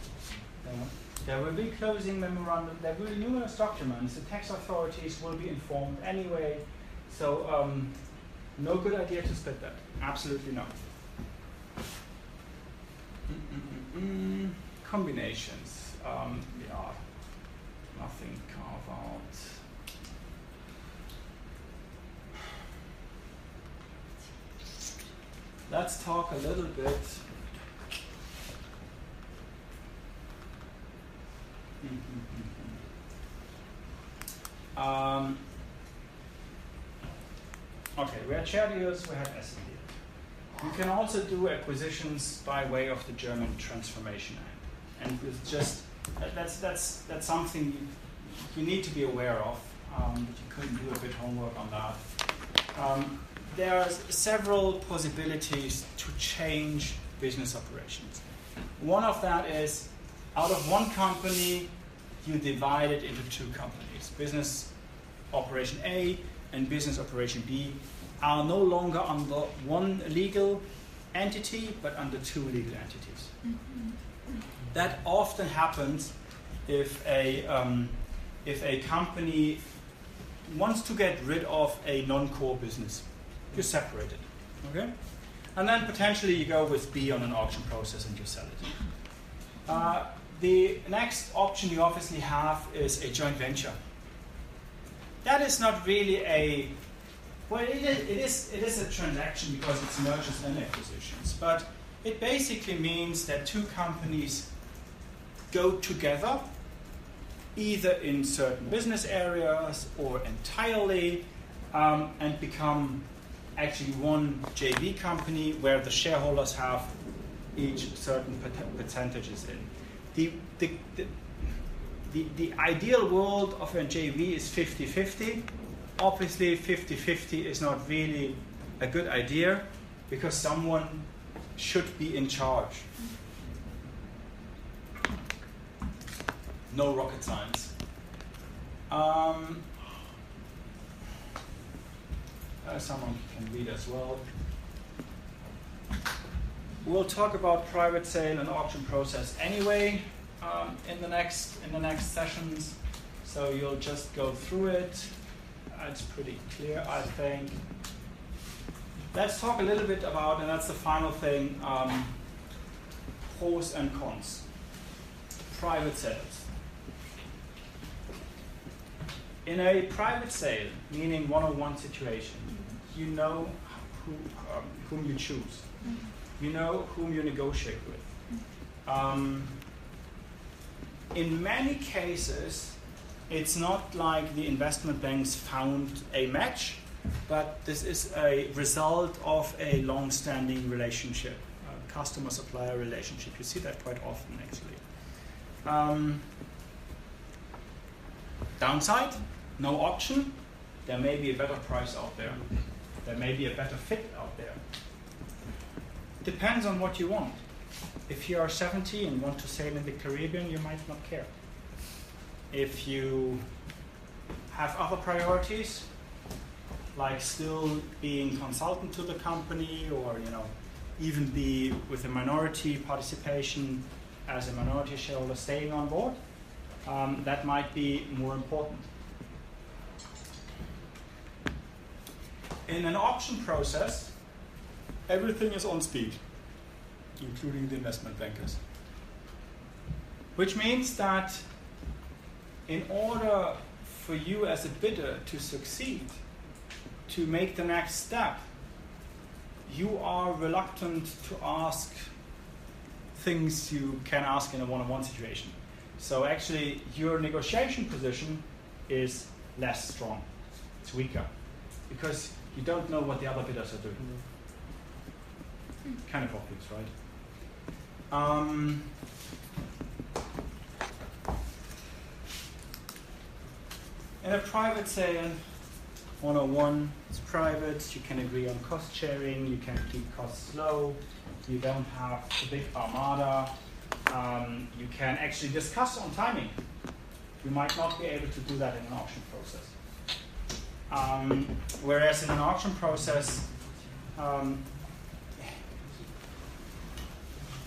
There will be closing memorandum, there will be numerous documents, the tax authorities will be informed anyway, so no good idea to split that. Absolutely not. combinations. Yeah, nothing carve out. Let's talk a little bit. Okay, we had shared deals, we had asset deals. You can also do acquisitions by way of the German Transformation Act, and it's just that's something you need to be aware of. But you couldn't do a bit homework on that. There are several possibilities to change business operations. One of that is, out of one company, you divide it into two companies. Business operation A and business operation B are no longer under one legal entity, but under two legal entities. That often happens if a company wants to get rid of a non-core business. You separate it, okay? And then potentially you go with B on an auction process and you sell it. The next option you obviously have is a joint venture. That is not really a, well, it is a transaction because it's mergers and acquisitions, but it basically means that two companies go together, either in certain business areas or entirely, and become actually one JV company where the shareholders have each certain percentages in. The ideal world of a JV is 50-50. Obviously, 50-50 is not really a good idea because someone should be in charge. No rocket science. Someone can read as well. We'll talk about private sale and auction process anyway in the next sessions, so you'll just go through it. It's pretty clear, I think. Let's talk a little bit about, and that's the final thing, pros and cons. Private sales. In a private sale, meaning one-on-one situation, you know whom you choose. You know whom you negotiate with. In many cases, it's not like the investment banks found a match, but this is a result of a long-standing relationship, a customer-supplier relationship. You see that quite often, actually. Downside, no option. There may be a better price out there. There may be a better fit out there. Depends on what you want. If you are 70 and want to sail in the Caribbean, you might not care. If you have other priorities, like still being consultant to the company, or even be with a minority participation as a minority shareholder staying on board, that might be more important. In an auction process, everything is on speed, including the investment bankers. Which means that in order for you as a bidder to succeed, to make the next step, you are reluctant to ask things you can ask in a one-on-one situation. So actually, your negotiation position is less strong. It's weaker. Because you don't know what the other bidders are doing. Kind of obvious, right? In a private sale, 101, it's private, you can agree on cost sharing, you can keep costs low, you don't have a big armada, you can actually discuss on timing. You might not be able to do that in an auction process. Whereas in an auction process,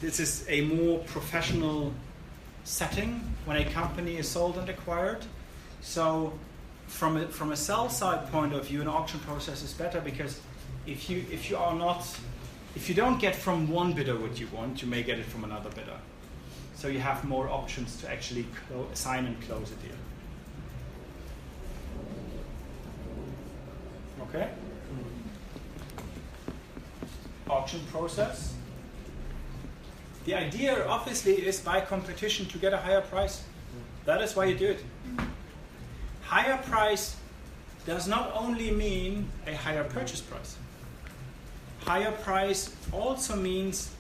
this is a more professional setting when a company is sold and acquired. So from a sell side point of view, an auction process is better because if you don't get from one bidder what you want, you may get it from another bidder. So you have more options to actually sign and close a deal. Okay? Auction process. The idea obviously is by competition to get a higher price. That is why you do it. Higher price does not only mean a higher purchase price. Higher price also means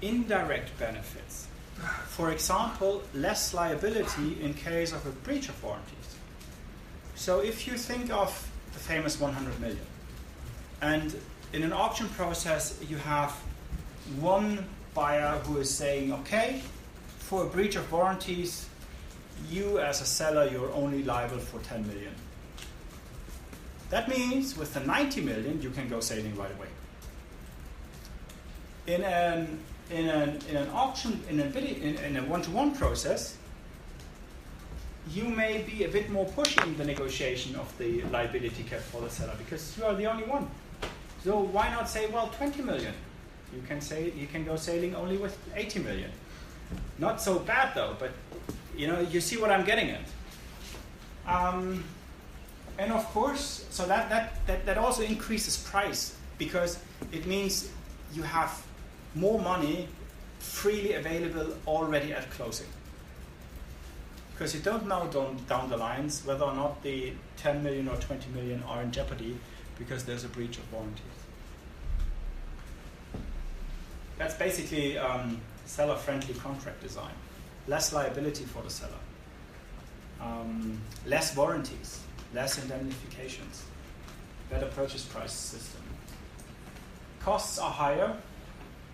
indirect benefits. For example, less liability in case of a breach of warranties. So if you think of the famous 100 million, and in an auction process you have one buyer who is saying, okay, for a breach of warranties, you as a seller, you're only liable for 10 million. That means with the 90 million, you can go sailing right away. In an auction, in a one-to-one process, you may be a bit more pushy in the negotiation of the liability cap for the seller because you are the only one. So why not say, well, 20 million? You can go sailing only with 80 million. Not so bad though, but you see what I'm getting at. And of course, so that also increases price because it means you have more money freely available already at closing. Because you don't know down the lines whether or not the 10 million or 20 million are in jeopardy because there's a breach of warranties. That's basically seller-friendly contract design. Less liability for the seller. Less warranties. Less indemnifications. Better purchase price system. Costs are higher.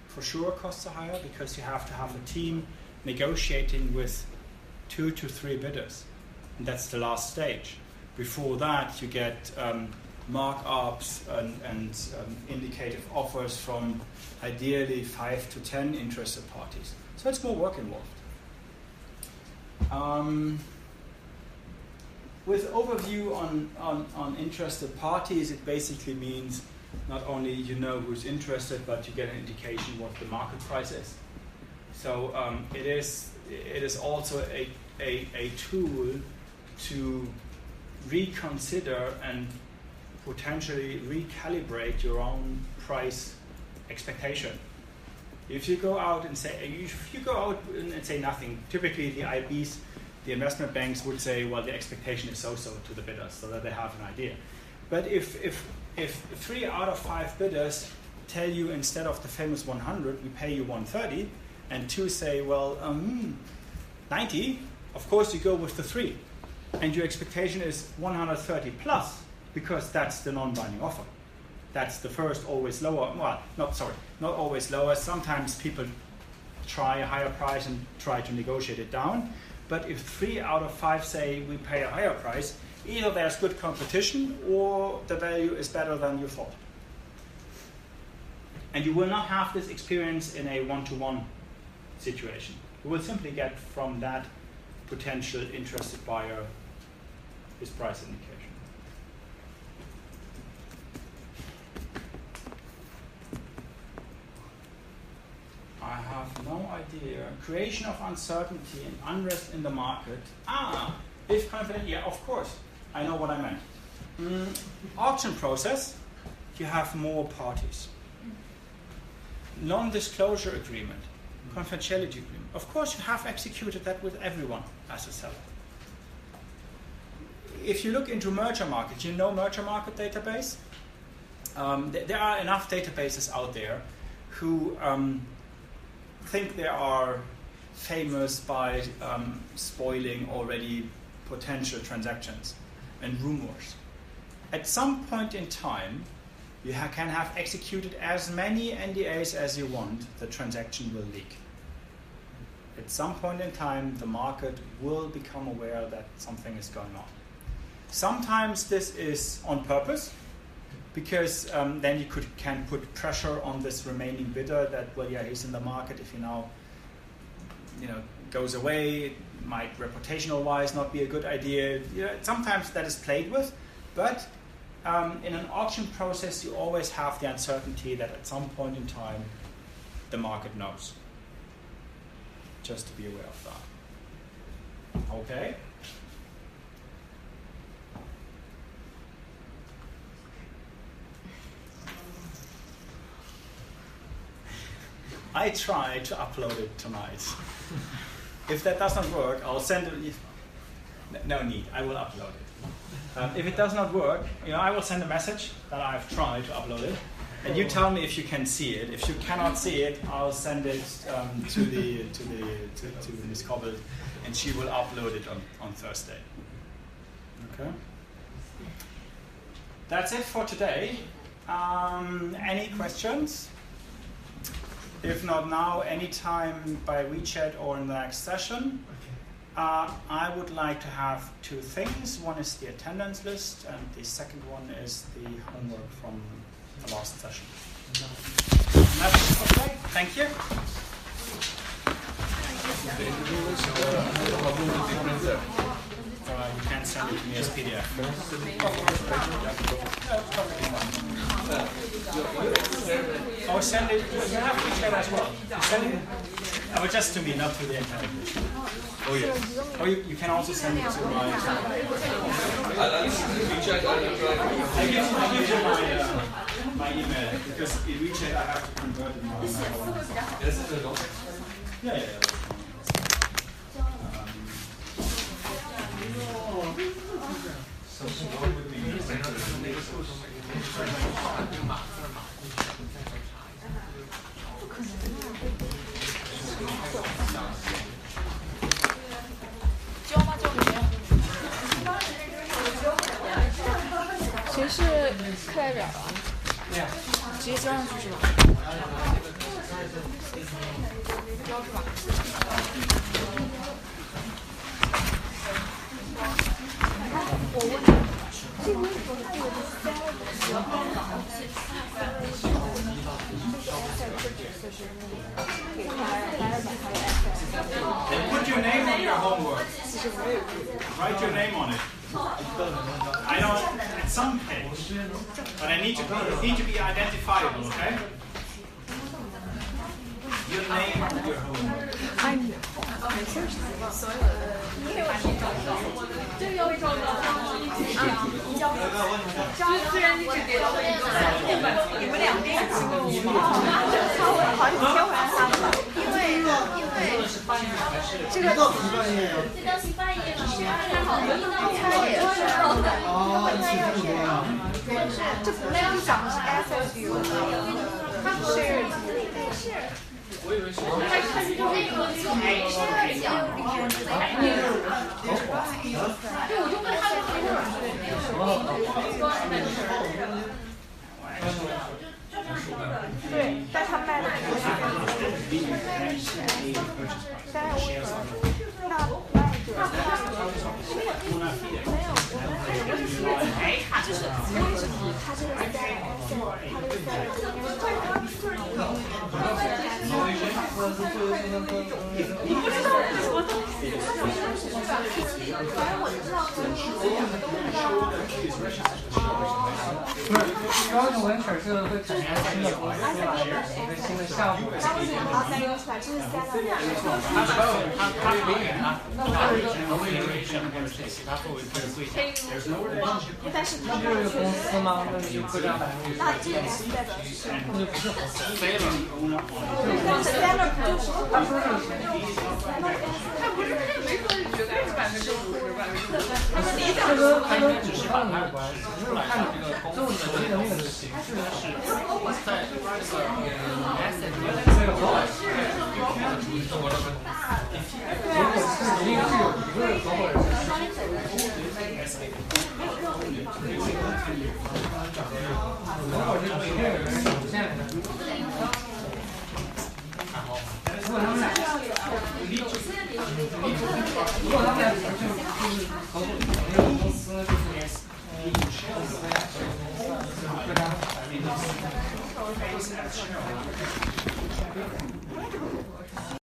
For sure costs are higher because you have to have a team negotiating with 2 to 3 bidders. And that's the last stage. Before that you get markups and indicative offers from ideally 5 to 10 interested parties. So it's more work involved. With overview on interested parties, it basically means not only you know who's interested, but you get an indication what the market price is. So it is also a tool to reconsider and potentially recalibrate your own price expectation. If you go out and say nothing, typically the IBs, the investment banks would say, well, the expectation is so-so to the bidders, so that they have an idea. But if 3 out of 5 bidders tell you instead of the famous 100, we pay you 130, and 2 say, well, 90, of course you go with the 3. And your expectation is 130 plus, because that's the non-binding offer. That's the first always lower, not always lower. Sometimes people try a higher price and try to negotiate it down. But if 3 out of 5 say we pay a higher price, either there's good competition or the value is better than you thought. And you will not have this experience in a one-to-one situation. You will simply get from that potential interested buyer his price indication. I have no idea. Creation of uncertainty and unrest in the market. If confident, yeah, of course. I know what I meant. Auction process, you have more parties. Non-disclosure agreement, confidentiality agreement. Of course, you have executed that with everyone as a seller. If you look into merger market, you know merger market database? There are enough databases out there who think they are famous by spoiling already potential transactions and rumors. At some point in time, you can have executed as many NDAs as you want, the transaction will leak. At some point in time, the market will become aware that something is going on. Sometimes this is on purpose, because then you can put pressure on this remaining bidder that, well, yeah, he's in the market. If he now, goes away, it might reputational-wise not be a good idea. Sometimes that is played with, but in an auction process, you always have the uncertainty that at some point in time, the market knows. just to be aware of that. Okay? I try to upload it tonight. If that does not work, I'll send it. No need, I will upload it. If it does not work, I will send a message that I've tried to upload it, and you tell me if you can see it. If you cannot see it, I'll send it to Ms. Kobbel, and she will upload it on Thursday. Okay. That's it for today. Any questions? If not now, anytime by WeChat or in the next session. I would like to have two things. One is the attendance list, and the second one is the homework from the last session. That's okay. Thank you. You can send it to me as PDF. Or send it, you have WeChat as well. Send it, but just to me, not to the entire group. Oh yes. Or you can also send it to my... I give you my email, because in WeChat I have to convert it now. Yeah.
谁是课代表啊？直接交上去是吧？交是吧？我问你，这个为什么这个是三个比较高档？Put
your name on your homework. Write your name on it. I don't at some page, but I need to be identifiable, okay? Your name on your homework.
虽然你只给了我一个你们两边是几个你们他问了好几天回来他们，因为这个到底翻译呀？这道题翻译是太好了，他也是这不是讲是 SSU 它是。我以为是它是那个才是讲对，我就问他对，但他卖的不是但是
高等文史是会产生新的模式，一个新的项目。
那为什么还要三个出来？这是三个。
它永远啊，
但是
这就是公司吗？那你就不这样。
那这个是代表是
那就不是公司。
但是 seller 不就是
他说是谁？
他不是没说绝对是50%，他说理想
这个跟只是办没有关系，就是看你这个公司的这个那个形式是在这个 asset 这个合伙人。如果是一定是有一个合伙人是合伙人一定有人主线的。如果他们俩只是合伙没有公司就是非常好。